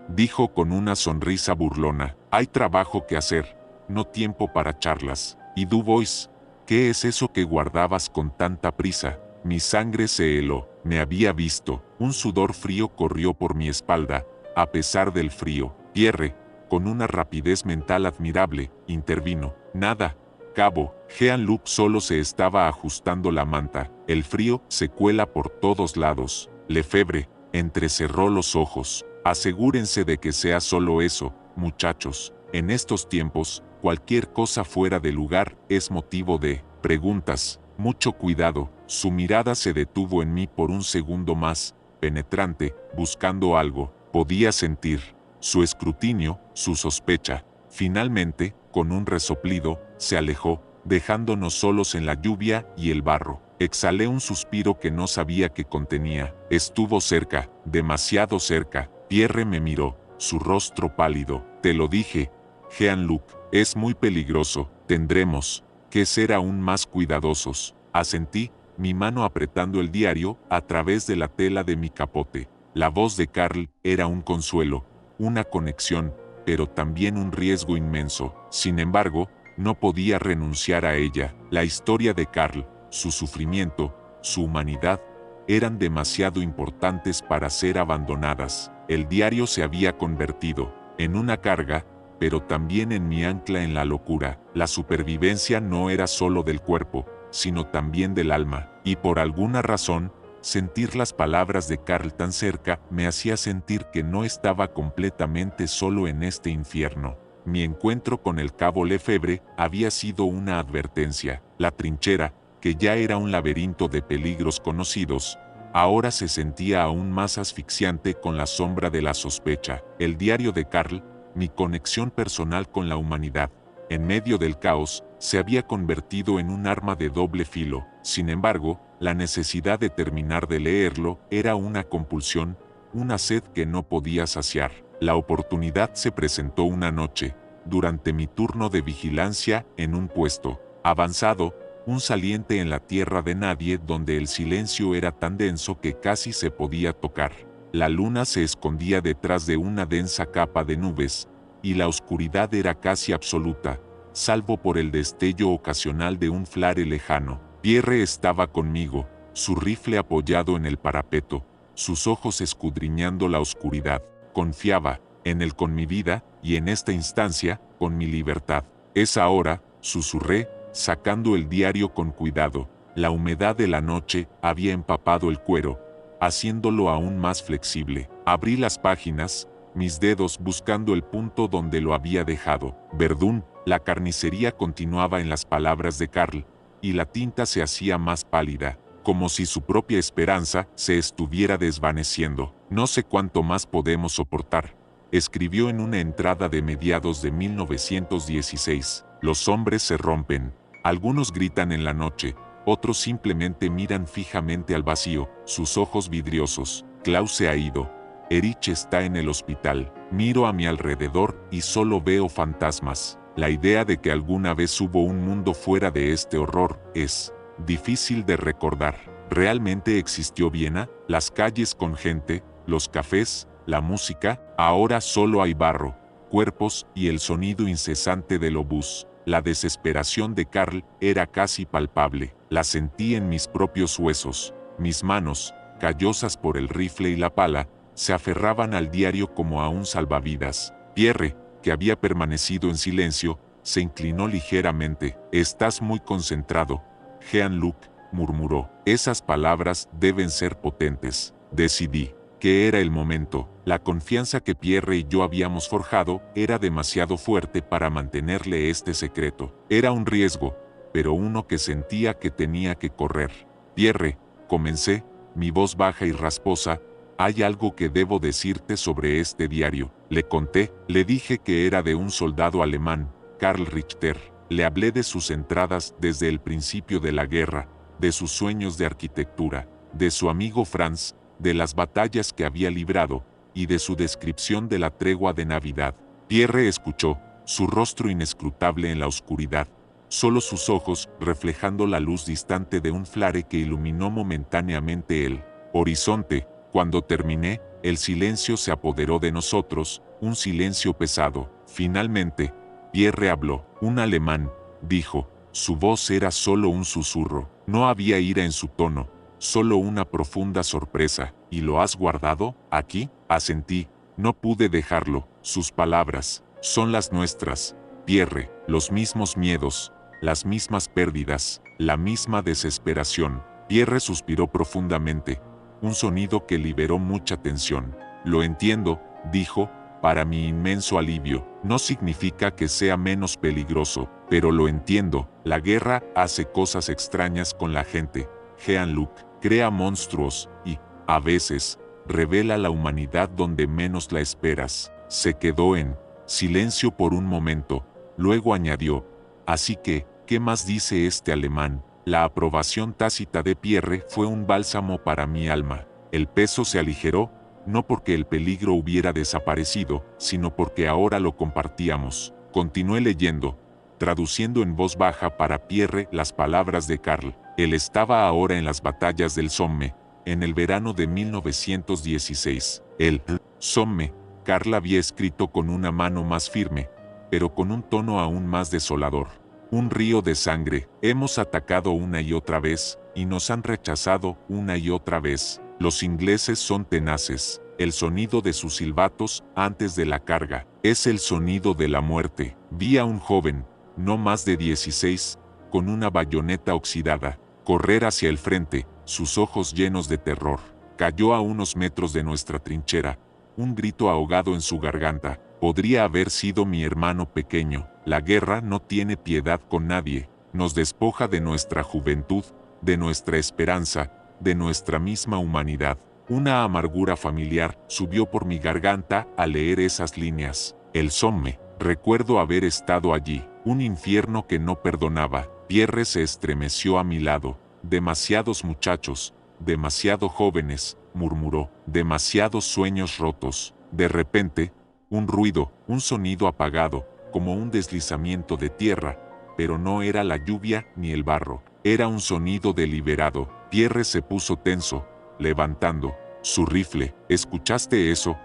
dijo con una sonrisa burlona. Hay trabajo que hacer, no tiempo para charlas. ¿Y Dubois? ¿Qué es eso que guardabas con tanta prisa? Mi sangre se heló, me había visto. Un sudor frío corrió por mi espalda, a pesar del frío. Pierre, con una rapidez mental admirable, intervino. Nada, cabo. Jean-Luc solo se estaba ajustando la manta. El frío se cuela por todos lados. Lefebvre entrecerró los ojos. Asegúrense de que sea solo eso, muchachos. En estos tiempos, cualquier cosa fuera de lugar es motivo de preguntas. Mucho cuidado. Su mirada se detuvo en mí por un segundo más, penetrante, buscando algo. Podía sentir su escrutinio, su sospecha. Finalmente, con un resoplido, se alejó, dejándonos solos en la lluvia y el barro. Exhalé un suspiro que no sabía que contenía. Estuvo cerca, demasiado cerca. Pierre me miró, su rostro pálido. Te lo dije, Jean-Luc, es muy peligroso. Tendremos que ser aún más cuidadosos. Asentí, mi mano apretando el diario a través de la tela de mi capote. La voz de Karl era un consuelo, una conexión, pero también un riesgo inmenso. Sin embargo, no podía renunciar a ella. La historia de Karl, su sufrimiento, su humanidad, eran demasiado importantes para ser abandonadas. El diario se había convertido en una carga, pero también en mi ancla en la locura. La supervivencia no era solo del cuerpo, sino también del alma, y por alguna razón, sentir las palabras de Karl tan cerca me hacía sentir que no estaba completamente solo en este infierno. Mi encuentro con el cabo Lefebvre había sido una advertencia. La trinchera, que ya era un laberinto de peligros conocidos, ahora se sentía aún más asfixiante con la sombra de la sospecha. El diario de Karl, mi conexión personal con la humanidad, en medio del caos, se había convertido en un arma de doble filo. Sin embargo, la necesidad de terminar de leerlo era una compulsión, una sed que no podía saciar. La oportunidad se presentó una noche, durante mi turno de vigilancia en un puesto avanzado, un saliente en la tierra de nadie donde el silencio era tan denso que casi se podía tocar. La luna se escondía detrás de una densa capa de nubes, y la oscuridad era casi absoluta, salvo por el destello ocasional de un flare lejano. Pierre estaba conmigo, su rifle apoyado en el parapeto, sus ojos escudriñando la oscuridad. Confiaba en él con mi vida, y en esta instancia, con mi libertad. Es ahora, susurré, sacando el diario con cuidado. La humedad de la noche había empapado el cuero, haciéndolo aún más flexible. Abrí las páginas, mis dedos buscando el punto donde lo había dejado. Verdún, la carnicería continuaba en las palabras de Karl, y la tinta se hacía más pálida, como si su propia esperanza se estuviera desvaneciendo. No sé cuánto más podemos soportar, escribió en una entrada de mediados de 1916. Los hombres se rompen. Algunos gritan en la noche, otros simplemente miran fijamente al vacío, sus ojos vidriosos. Klaus se ha ido. Erich está en el hospital. Miro a mi alrededor y solo veo fantasmas. La idea de que alguna vez hubo un mundo fuera de este horror es difícil de recordar. ¿Realmente existió Viena? Las calles con gente, los cafés, la música. Ahora solo hay barro, cuerpos y el sonido incesante del obús. La desesperación de Karl era casi palpable. La sentí en mis propios huesos. Mis manos, callosas por el rifle y la pala, se aferraban al diario como a un salvavidas. Pierre, que había permanecido en silencio, se inclinó ligeramente. Estás muy concentrado, Jean-Luc, murmuró. Esas palabras deben ser potentes. Decidí que era el momento. La confianza que Pierre y yo habíamos forjado era demasiado fuerte para mantenerle este secreto. Era un riesgo, pero uno que sentía que tenía que correr. Pierre, comencé, mi voz baja y rasposa, hay algo que debo decirte sobre este diario. Le conté, le dije que era de un soldado alemán, Karl Richter. Le hablé de sus entradas desde el principio de la guerra, de sus sueños de arquitectura, de su amigo Franz, de las batallas que había librado, y de su descripción de la tregua de Navidad. Pierre escuchó, su rostro inescrutable en la oscuridad, solo sus ojos reflejando la luz distante de un flare que iluminó momentáneamente el horizonte. Cuando terminé, el silencio se apoderó de nosotros, un silencio pesado. Finalmente, Pierre habló. Un alemán, dijo. Su voz era solo un susurro. No había ira en su tono, solo una profunda sorpresa. ¿Y lo has guardado? ¿Aquí? Asentí. No pude dejarlo. Sus palabras son las nuestras. Pierre, los mismos miedos, las mismas pérdidas, la misma desesperación. Pierre suspiró profundamente. Un sonido que liberó mucha tensión. Lo entiendo, dijo, para mi inmenso alivio. No significa que sea menos peligroso, pero lo entiendo. La guerra hace cosas extrañas con la gente. Jean-Luc crea monstruos y, a veces, revela la humanidad donde menos la esperas. Se quedó en silencio por un momento, luego añadió: así que, ¿qué más dice este alemán? La aprobación tácita de Pierre fue un bálsamo para mi alma. El peso se aligeró, no porque el peligro hubiera desaparecido, sino porque ahora lo compartíamos. Continué leyendo, traduciendo en voz baja para Pierre las palabras de Karl. Él estaba ahora en las batallas del Somme, en el verano de 1916. El Somme, Karl había escrito con una mano más firme, pero con un tono aún más desolador. Un río de sangre. Hemos atacado una y otra vez, y nos han rechazado una y otra vez. Los ingleses son tenaces. El sonido de sus silbatos, antes de la carga, es el sonido de la muerte. Vi a un joven, no más de 16, con una bayoneta oxidada, correr hacia el frente, sus ojos llenos de terror. Cayó a unos metros de nuestra trinchera, un grito ahogado en su garganta. Podría haber sido mi hermano pequeño. La guerra no tiene piedad con nadie, nos despoja de nuestra juventud, de nuestra esperanza, de nuestra misma humanidad. Una amargura familiar subió por mi garganta al leer esas líneas. El Somme. Recuerdo haber estado allí, un infierno que no perdonaba. Pierre se estremeció a mi lado. Demasiados muchachos, demasiado jóvenes, murmuró. Demasiados sueños rotos. De repente, un ruido, un sonido apagado, como un deslizamiento de tierra, pero no era la lluvia ni el barro. Era un sonido deliberado. Pierre se puso tenso, levantando su rifle. ¿Escuchaste eso,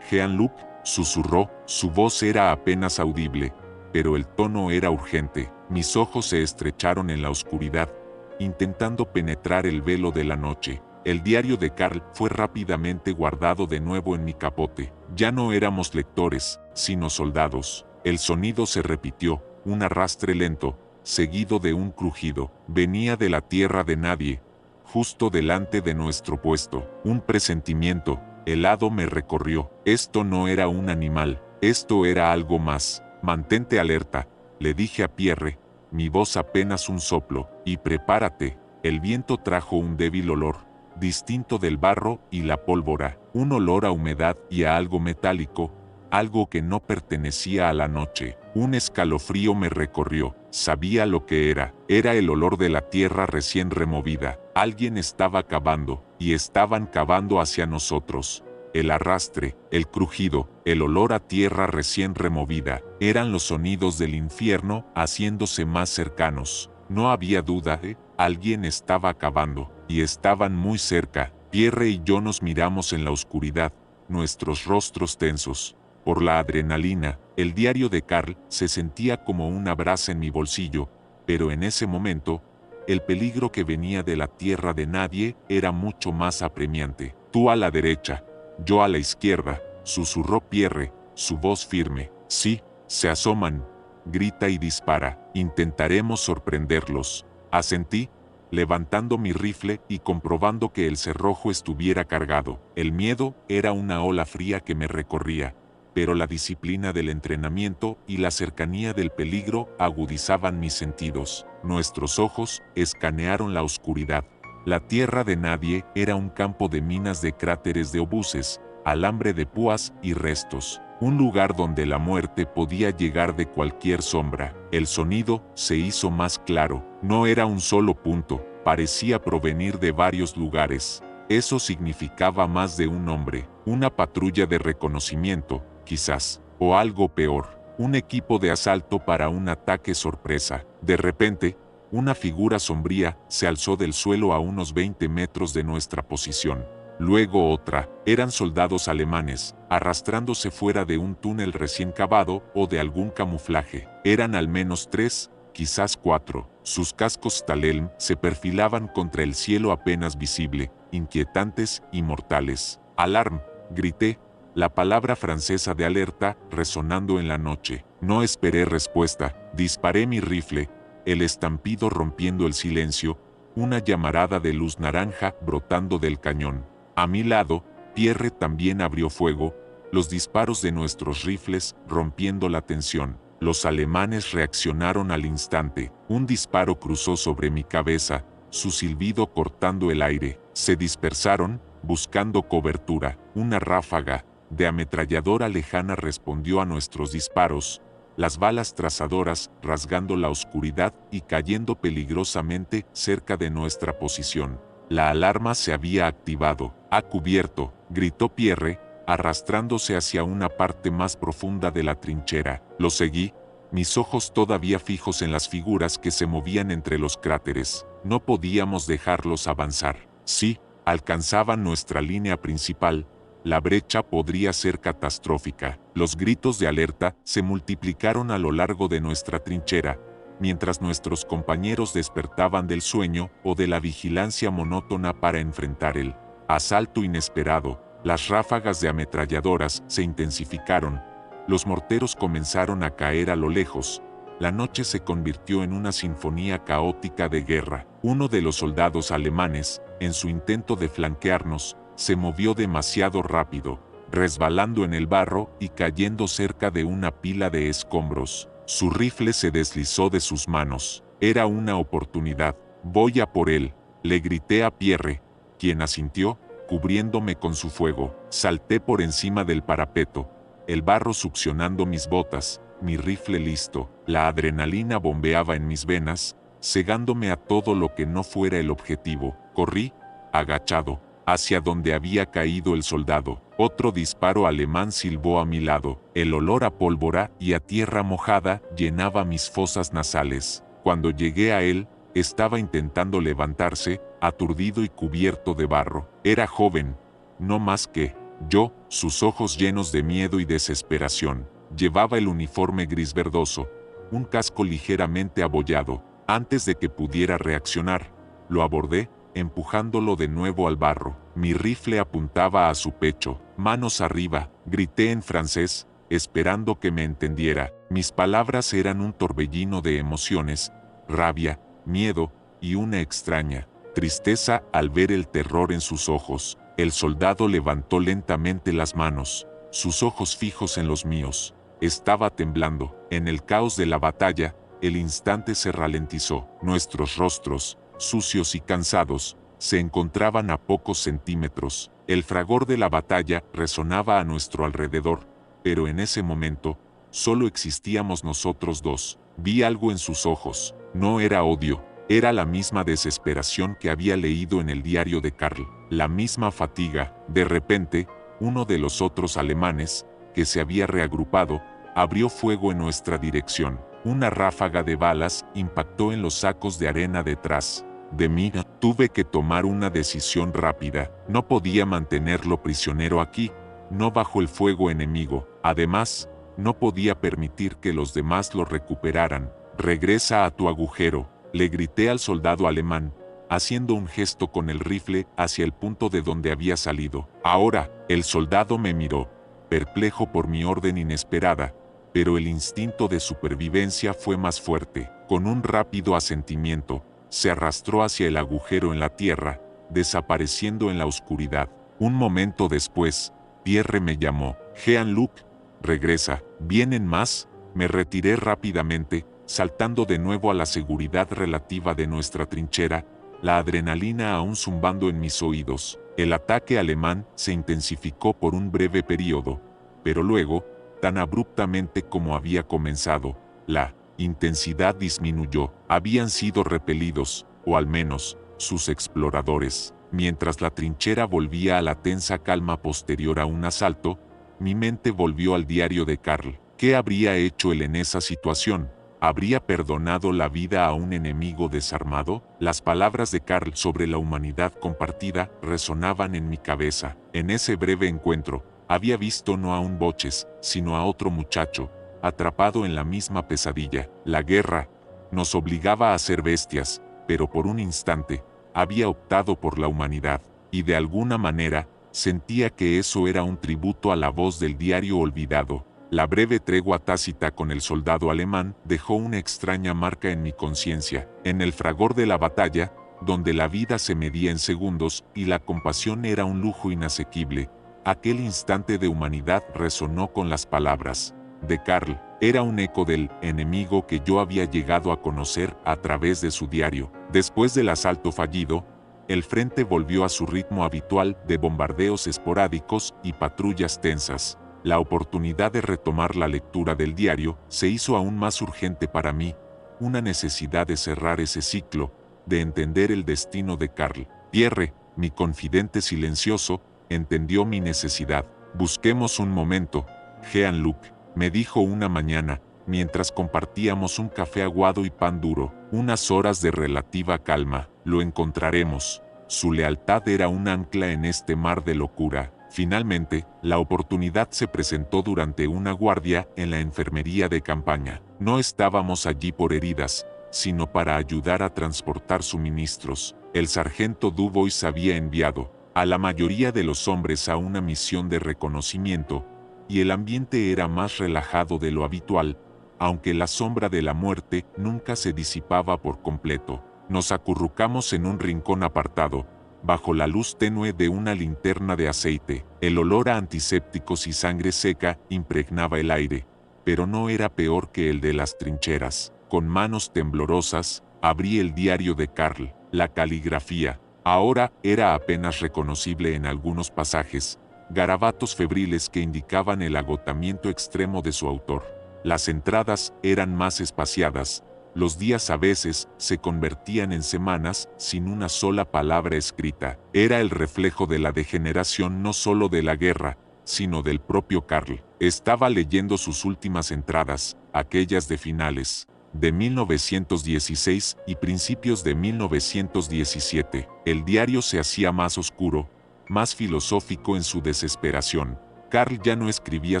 Jean-Luc?, susurró. Su voz era apenas audible, pero el tono era urgente. Mis ojos se estrecharon en la oscuridad, intentando penetrar el velo de la noche. El diario de Karl fue rápidamente guardado de nuevo en mi capote. Ya no éramos lectores, sino soldados. El sonido se repitió, un arrastre lento, seguido de un crujido. Venía de la tierra de nadie, justo delante de nuestro puesto. Un presentimiento helado me recorrió. Esto no era un animal, esto era algo más. Mantente alerta, le dije a Pierre, mi voz apenas un soplo, y prepárate. El viento trajo un débil olor, distinto del barro y la pólvora, un olor a humedad y a algo metálico, algo que no pertenecía a la noche. Un escalofrío me recorrió. Sabía lo que era. Era el olor de la tierra recién removida. Alguien estaba cavando, y estaban cavando hacia nosotros. El arrastre, el crujido, el olor a tierra recién removida, eran los sonidos del infierno haciéndose más cercanos. No había duda, alguien estaba cavando, y estaban muy cerca. Pierre y yo nos miramos en la oscuridad, nuestros rostros tensos. Por la adrenalina, el diario de Karl se sentía como una brasa en mi bolsillo, pero en ese momento, el peligro que venía de la tierra de nadie era mucho más apremiante. Tú a la derecha, yo a la izquierda, susurró Pierre, su voz firme. Sí, se asoman, grita y dispara. Intentaremos sorprenderlos. Asentí, levantando mi rifle y comprobando que el cerrojo estuviera cargado. El miedo era una ola fría que me recorría, pero la disciplina del entrenamiento y la cercanía del peligro agudizaban mis sentidos. Nuestros ojos escanearon la oscuridad. La tierra de nadie era un campo de minas de cráteres de obuses, alambre de púas y restos. Un lugar donde la muerte podía llegar de cualquier sombra. El sonido se hizo más claro. No era un solo punto, parecía provenir de varios lugares. Eso significaba más de un hombre, una patrulla de reconocimiento, quizás, o algo peor, un equipo de asalto para un ataque sorpresa. De repente, una figura sombría se alzó del suelo a unos 20 metros de nuestra posición. Luego otra. Eran soldados alemanes, arrastrándose fuera de un túnel recién cavado o de algún camuflaje. Eran al menos 3, quizás 4. Sus cascos Talelm se perfilaban contra el cielo apenas visible, inquietantes y mortales. «Alarm», grité, la palabra francesa de alerta resonando en la noche. No esperé respuesta. Disparé mi rifle, el estampido rompiendo el silencio, una llamarada de luz naranja brotando del cañón. A mi lado, Pierre también abrió fuego, los disparos de nuestros rifles rompiendo la tensión. Los alemanes reaccionaron al instante. Un disparo cruzó sobre mi cabeza, su silbido cortando el aire. Se dispersaron, buscando cobertura. Una ráfaga de ametralladora lejana respondió a nuestros disparos, las balas trazadoras rasgando la oscuridad y cayendo peligrosamente cerca de nuestra posición. La alarma se había activado. «A cubierto», gritó Pierre, arrastrándose hacia una parte más profunda de la trinchera. Lo seguí, mis ojos todavía fijos en las figuras que se movían entre los cráteres. No podíamos dejarlos avanzar. Si alcanzaban nuestra línea principal, la brecha podría ser catastrófica. Los gritos de alerta se multiplicaron a lo largo de nuestra trinchera, mientras nuestros compañeros despertaban del sueño o de la vigilancia monótona para enfrentar el asalto inesperado. Las ráfagas de ametralladoras se intensificaron, los morteros comenzaron a caer a lo lejos, la noche se convirtió en una sinfonía caótica de guerra. Uno de los soldados alemanes, en su intento de flanquearnos, se movió demasiado rápido, resbalando en el barro y cayendo cerca de una pila de escombros. Su rifle se deslizó de sus manos. Era una oportunidad. «Voy a por él», le grité a Pierre, quien asintió, cubriéndome con su fuego. Salté por encima del parapeto, el barro succionando mis botas, mi rifle listo. La adrenalina bombeaba en mis venas, cegándome a todo lo que no fuera el objetivo. Corrí, agachado, hacia donde había caído el soldado. Otro disparo alemán silbó a mi lado. El olor a pólvora y a tierra mojada llenaba mis fosas nasales. Cuando llegué a él, estaba intentando levantarse, aturdido y cubierto de barro. Era joven, no más que yo, sus ojos llenos de miedo y desesperación. Llevaba el uniforme gris verdoso, un casco ligeramente abollado. Antes de que pudiera reaccionar, lo abordé, empujándolo de nuevo al barro. Mi rifle apuntaba a su pecho. «Manos arriba», grité en francés, esperando que me entendiera. Mis palabras eran un torbellino de emociones, rabia, miedo y una extraña tristeza al ver el terror en sus ojos. El soldado levantó lentamente las manos, sus ojos fijos en los míos. Estaba temblando. En el caos de la batalla, el instante se ralentizó. Nuestros rostros, sucios y cansados, se encontraban a pocos centímetros. El fragor de la batalla resonaba a nuestro alrededor, pero en ese momento, solo existíamos nosotros dos. Vi algo en sus ojos. No era odio, era la misma desesperación que había leído en el diario de Karl, la misma fatiga. De repente, uno de los otros alemanes, que se había reagrupado, abrió fuego en nuestra dirección. Una ráfaga de balas impactó en los sacos de arena detrás de mí. Tuve que tomar una decisión rápida. No podía mantenerlo prisionero aquí, no bajo el fuego enemigo. Además, no podía permitir que los demás lo recuperaran. «Regresa a tu agujero», le grité al soldado alemán, haciendo un gesto con el rifle hacia el punto de donde había salido. Ahora, el soldado me miró, perplejo por mi orden inesperada, pero el instinto de supervivencia fue más fuerte. Con un rápido asentimiento, se arrastró hacia el agujero en la tierra, desapareciendo en la oscuridad. Un momento después, Pierre me llamó. «Jean-Luc, regresa, ¿vienen más?». Me retiré rápidamente, saltando de nuevo a la seguridad relativa de nuestra trinchera, la adrenalina aún zumbando en mis oídos. El ataque alemán se intensificó por un breve periodo, pero luego, tan abruptamente como había comenzado, la intensidad disminuyó. Habían sido repelidos, o al menos, sus exploradores. Mientras la trinchera volvía a la tensa calma posterior a un asalto, mi mente volvió al diario de Karl. ¿Qué habría hecho él en esa situación? ¿Habría perdonado la vida a un enemigo desarmado? Las palabras de Karl sobre la humanidad compartida resonaban en mi cabeza. En ese breve encuentro, había visto no a un Boches, sino a otro muchacho, atrapado en la misma pesadilla. La guerra nos obligaba a ser bestias, pero por un instante, había optado por la humanidad, y de alguna manera, sentía que eso era un tributo a la voz del diario olvidado. La breve tregua tácita con el soldado alemán dejó una extraña marca en mi conciencia. En el fragor de la batalla, donde la vida se medía en segundos y la compasión era un lujo inasequible, aquel instante de humanidad resonó con las palabras de Karl. Era un eco del enemigo que yo había llegado a conocer a través de su diario. Después del asalto fallido, el frente volvió a su ritmo habitual de bombardeos esporádicos y patrullas tensas. La oportunidad de retomar la lectura del diario se hizo aún más urgente para mí, una necesidad de cerrar ese ciclo, de entender el destino de Carl. Pierre, mi confidente silencioso, entendió mi necesidad. Busquemos un momento, Jean-Luc, me dijo una mañana, mientras compartíamos un café aguado y pan duro, unas horas de relativa calma. Lo encontraremos. Su lealtad era un ancla en este mar de locura. Finalmente, la oportunidad se presentó durante una guardia en la enfermería de campaña. No estábamos allí por heridas, sino para ayudar a transportar suministros. El sargento Dubois había enviado a la mayoría de los hombres a una misión de reconocimiento, y el ambiente era más relajado de lo habitual, aunque la sombra de la muerte nunca se disipaba por completo. Nos acurrucamos en un rincón apartado, bajo la luz tenue de una linterna de aceite. El olor a antisépticos y sangre seca impregnaba el aire, pero no era peor que el de las trincheras. Con manos temblorosas, abrí el diario de Carl. La caligrafía, ahora, era apenas reconocible en algunos pasajes, garabatos febriles que indicaban el agotamiento extremo de su autor. Las entradas eran más espaciadas. Los días a veces se convertían en semanas sin una sola palabra escrita. Era el reflejo de la degeneración no solo de la guerra, sino del propio Carl. Estaba leyendo sus últimas entradas, aquellas de finales de 1916 y principios de 1917. El diario se hacía más oscuro, más filosófico en su desesperación. Carl ya no escribía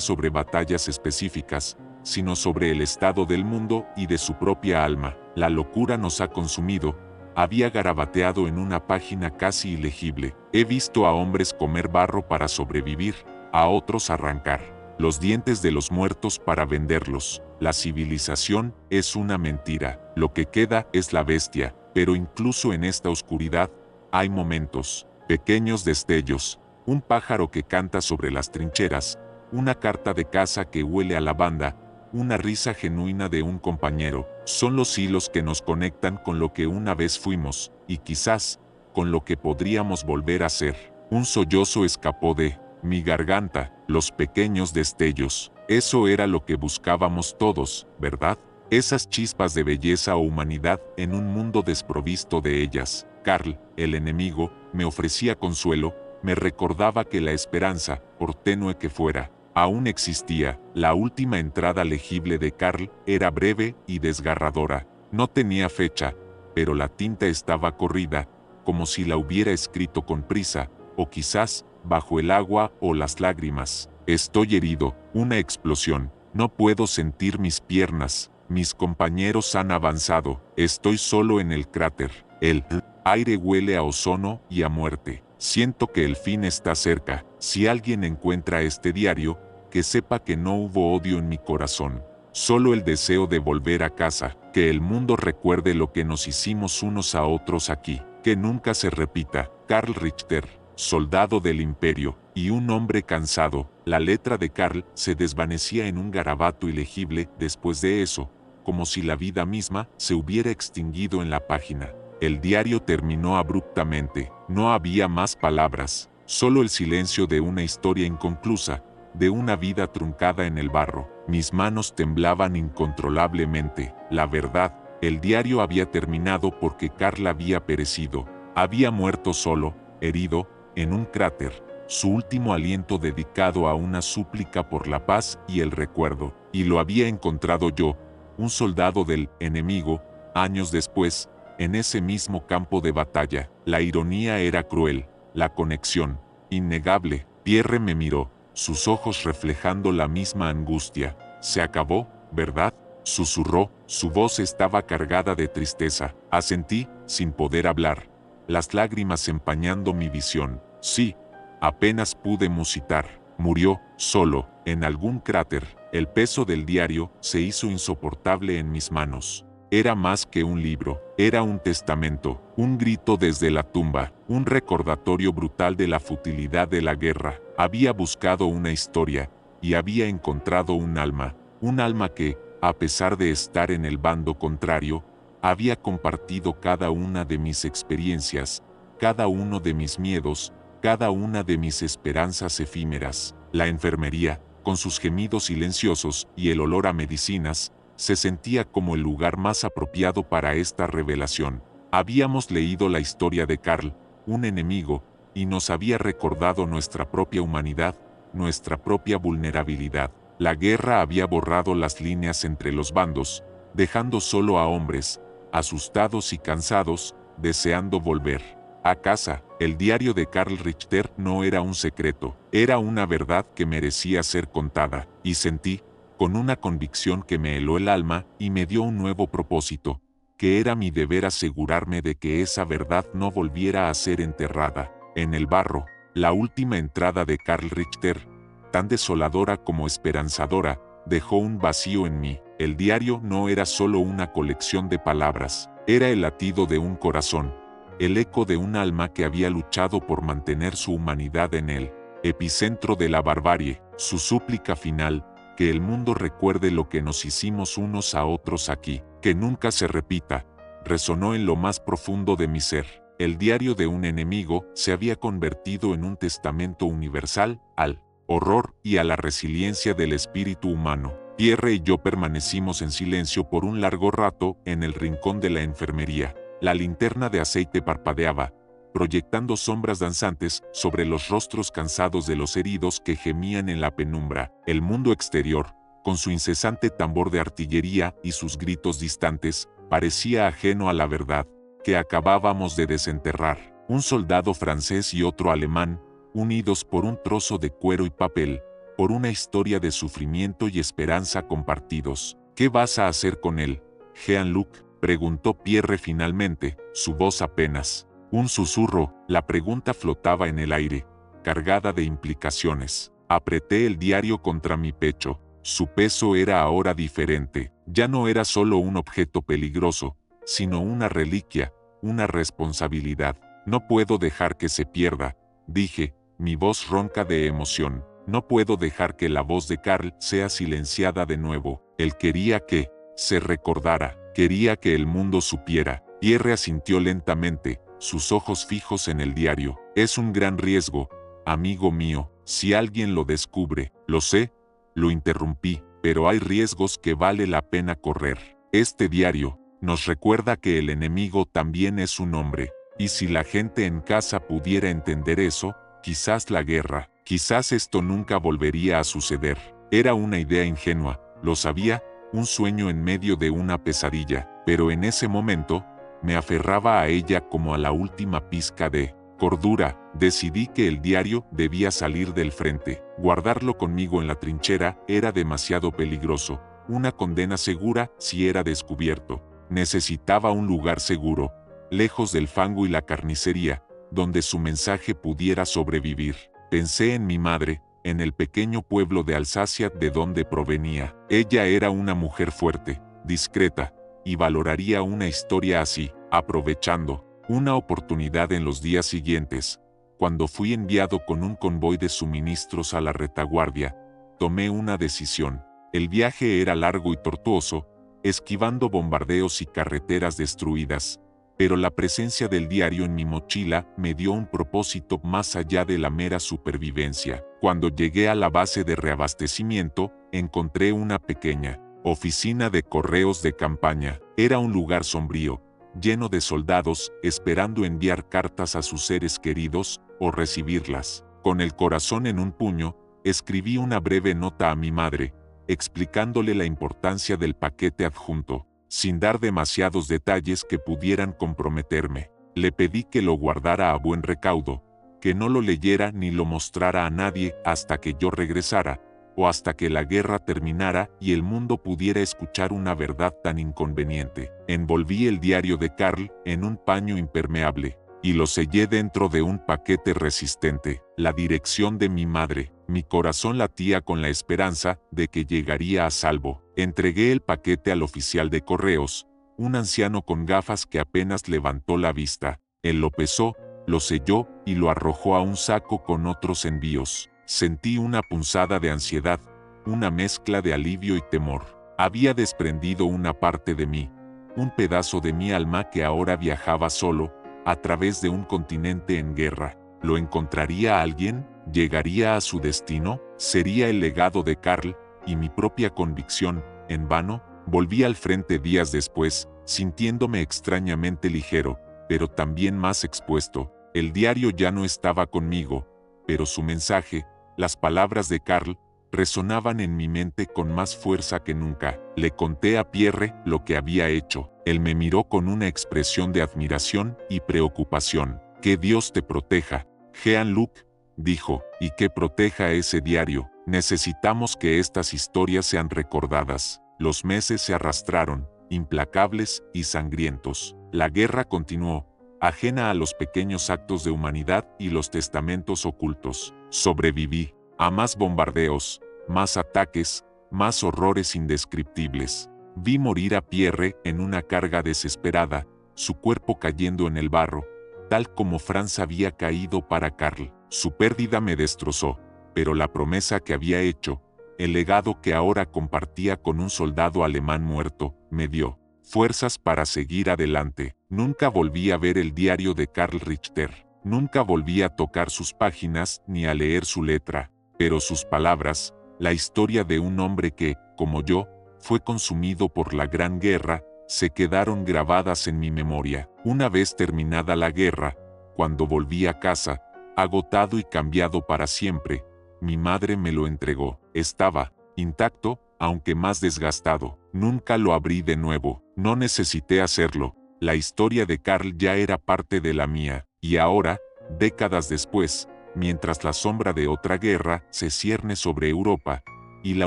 sobre batallas específicas, sino sobre el estado del mundo y de su propia alma. La locura nos ha consumido, había garabateado en una página casi ilegible. He visto a hombres comer barro para sobrevivir, a otros arrancar los dientes de los muertos para venderlos. La civilización es una mentira, lo que queda es la bestia, pero incluso en esta oscuridad, hay momentos, pequeños destellos, un pájaro que canta sobre las trincheras, una carta de casa que huele a lavanda, una risa genuina de un compañero. Son los hilos que nos conectan con lo que una vez fuimos, y quizás, con lo que podríamos volver a ser. Un sollozo escapó de mi garganta, los pequeños destellos. Eso era lo que buscábamos todos, ¿verdad? Esas chispas de belleza o humanidad en un mundo desprovisto de ellas. Carl, el enemigo, me ofrecía consuelo, me recordaba que la esperanza, por tenue que fuera, aún existía. La última entrada legible de Carl era breve y desgarradora. No tenía fecha, pero la tinta estaba corrida, como si la hubiera escrito con prisa, o quizás, bajo el agua o las lágrimas. Estoy herido, una explosión. No puedo sentir mis piernas. Mis compañeros han avanzado. Estoy solo en el cráter. El aire huele a ozono y a muerte. Siento que el fin está cerca. Si alguien encuentra este diario, que sepa que no hubo odio en mi corazón. Solo el deseo de volver a casa. Que el mundo recuerde lo que nos hicimos unos a otros aquí. Que nunca se repita. Carl Richter, soldado del imperio, y un hombre cansado. La letra de Carl se desvanecía en un garabato ilegible después de eso, como si la vida misma se hubiera extinguido en la página. El diario terminó abruptamente. No había más palabras, solo el silencio de una historia inconclusa, de una vida truncada en el barro. Mis manos temblaban incontrolablemente. La verdad, el diario había terminado porque Carl había perecido. Había muerto solo, herido, en un cráter, su último aliento dedicado a una súplica por la paz y el recuerdo. Y lo había encontrado yo, un soldado del enemigo, años después, en ese mismo campo de batalla. La ironía era cruel, la conexión, innegable. Pierre me miró, sus ojos reflejando la misma angustia. «Se acabó, ¿verdad?», susurró, su voz estaba cargada de tristeza. Asentí, sin poder hablar, las lágrimas empañando mi visión. Sí, apenas pude musitar. Murió, solo, en algún cráter. El peso del diario se hizo insoportable en mis manos. Era más que un libro, era un testamento, un grito desde la tumba, un recordatorio brutal de la futilidad de la guerra. Había buscado una historia, y había encontrado un alma que, a pesar de estar en el bando contrario, había compartido cada una de mis experiencias, cada uno de mis miedos, cada una de mis esperanzas efímeras. La enfermería, con sus gemidos silenciosos y el olor a medicinas, se sentía como el lugar más apropiado para esta revelación. Habíamos leído la historia de Karl, un enemigo, y nos había recordado nuestra propia humanidad, nuestra propia vulnerabilidad. La guerra había borrado las líneas entre los bandos, dejando solo a hombres, asustados y cansados, deseando volver a casa. El diario de Karl Richter no era un secreto, era una verdad que merecía ser contada, y sentí, con una convicción que me heló el alma y me dio un nuevo propósito, que era mi deber asegurarme de que esa verdad no volviera a ser enterrada en el barro. La última entrada de Karl Richter, tan desoladora como esperanzadora, dejó un vacío en mí. El diario no era solo una colección de palabras, era el latido de un corazón, el eco de un alma que había luchado por mantener su humanidad en el epicentro de la barbarie. Su súplica final, que el mundo recuerde lo que nos hicimos unos a otros aquí, que nunca se repita, resonó en lo más profundo de mi ser. El diario de un enemigo se había convertido en un testamento universal al horror y a la resiliencia del espíritu humano. Pierre y yo permanecimos en silencio por un largo rato en el rincón de la enfermería. La linterna de aceite parpadeaba, proyectando sombras danzantes sobre los rostros cansados de los heridos que gemían en la penumbra. El mundo exterior, con su incesante tambor de artillería y sus gritos distantes, parecía ajeno a la verdad que acabábamos de desenterrar. Un soldado francés y otro alemán, unidos por un trozo de cuero y papel, por una historia de sufrimiento y esperanza compartidos. ¿Qué vas a hacer con él, Jean-Luc?, preguntó Pierre finalmente, su voz apenas un susurro. La pregunta flotaba en el aire, cargada de implicaciones. Apreté el diario contra mi pecho. Su peso era ahora diferente. Ya no era solo un objeto peligroso, sino una reliquia, una responsabilidad. No puedo dejar que se pierda, dije, mi voz ronca de emoción. No puedo dejar que la voz de Karl sea silenciada de nuevo. Él quería que se recordara, quería que el mundo supiera. Pierre asintió lentamente, sus ojos fijos en el diario. Es un gran riesgo, amigo mío, si alguien lo descubre. Lo sé, lo interrumpí, pero hay riesgos que vale la pena correr. Este diario nos recuerda que el enemigo también es un hombre, y si la gente en casa pudiera entender eso, quizás la guerra, quizás esto nunca volvería a suceder. Era una idea ingenua, lo sabía, un sueño en medio de una pesadilla, pero en ese momento, me aferraba a ella como a la última pizca de cordura. Decidí que el diario debía salir del frente. Guardarlo conmigo en la trinchera era demasiado peligroso. Una condena segura si era descubierto. Necesitaba un lugar seguro, lejos del fango y la carnicería, donde su mensaje pudiera sobrevivir. Pensé en mi madre, en el pequeño pueblo de Alsacia de donde provenía. Ella era una mujer fuerte, discreta, y valoraría una historia así. Aprovechando una oportunidad en los días siguientes, cuando fui enviado con un convoy de suministros a la retaguardia, tomé una decisión. El viaje era largo y tortuoso, esquivando bombardeos y carreteras destruidas, pero la presencia del diario en mi mochila me dio un propósito más allá de la mera supervivencia. Cuando llegué a la base de reabastecimiento, encontré una pequeña oficina de correos de campaña. Era un lugar sombrío, lleno de soldados, esperando enviar cartas a sus seres queridos, o recibirlas. Con el corazón en un puño, escribí una breve nota a mi madre, explicándole la importancia del paquete adjunto, sin dar demasiados detalles que pudieran comprometerme. Le pedí que lo guardara a buen recaudo, que no lo leyera ni lo mostrara a nadie hasta que yo regresara, o hasta que la guerra terminara y el mundo pudiera escuchar una verdad tan inconveniente. Envolví el diario de Karl en un paño impermeable, y lo sellé dentro de un paquete resistente. La dirección de mi madre. Mi corazón latía con la esperanza de que llegaría a salvo. Entregué el paquete al oficial de correos, un anciano con gafas que apenas levantó la vista. Él lo pesó, lo selló y lo arrojó a un saco con otros envíos. Sentí una punzada de ansiedad, una mezcla de alivio y temor. Había desprendido una parte de mí, un pedazo de mi alma que ahora viajaba solo, a través de un continente en guerra. ¿Lo encontraría alguien? ¿Llegaría a su destino? ¿Sería el legado de Karl? Y mi propia convicción, en vano, volví al frente días después, sintiéndome extrañamente ligero, pero también más expuesto. El diario ya no estaba conmigo, pero su mensaje, las palabras de Karl, resonaban en mi mente con más fuerza que nunca. Le conté a Pierre lo que había hecho. Él me miró con una expresión de admiración y preocupación. «Que Dios te proteja, Jean-Luc», dijo, «y que proteja ese diario. Necesitamos que estas historias sean recordadas». Los meses se arrastraron, implacables y sangrientos. La guerra continuó, ajena a los pequeños actos de humanidad y los testamentos ocultos. Sobreviví a más bombardeos, más ataques, más horrores indescriptibles. Vi morir a Pierre en una carga desesperada, su cuerpo cayendo en el barro, tal como Franz había caído para Karl. Su pérdida me destrozó, pero la promesa que había hecho, el legado que ahora compartía con un soldado alemán muerto, me dio fuerzas para seguir adelante. Nunca volví a ver el diario de Karl Richter. Nunca volví a tocar sus páginas ni a leer su letra, pero sus palabras, la historia de un hombre que, como yo, fue consumido por la Gran Guerra, se quedaron grabadas en mi memoria. Una vez terminada la guerra, cuando volví a casa, agotado y cambiado para siempre, mi madre me lo entregó. Estaba intacto, aunque más desgastado. Nunca lo abrí de nuevo. No necesité hacerlo. La historia de Karl ya era parte de la mía. Y ahora, décadas después, mientras la sombra de otra guerra se cierne sobre Europa, y la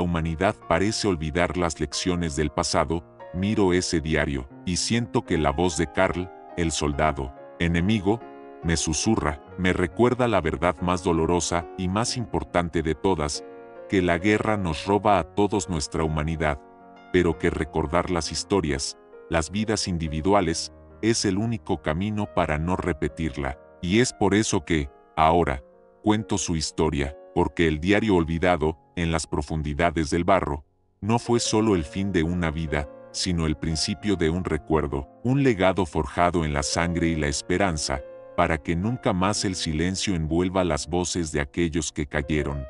humanidad parece olvidar las lecciones del pasado, miro ese diario, y siento que la voz de Karl, el soldado enemigo, me susurra, me recuerda la verdad más dolorosa y más importante de todas, que la guerra nos roba a todos nuestra humanidad, pero que recordar las historias, las vidas individuales, es el único camino para no repetirla. Y es por eso que, ahora, cuento su historia, porque el diario olvidado, en las profundidades del barro, no fue solo el fin de una vida, sino el principio de un recuerdo, un legado forjado en la sangre y la esperanza, para que nunca más el silencio envuelva las voces de aquellos que cayeron.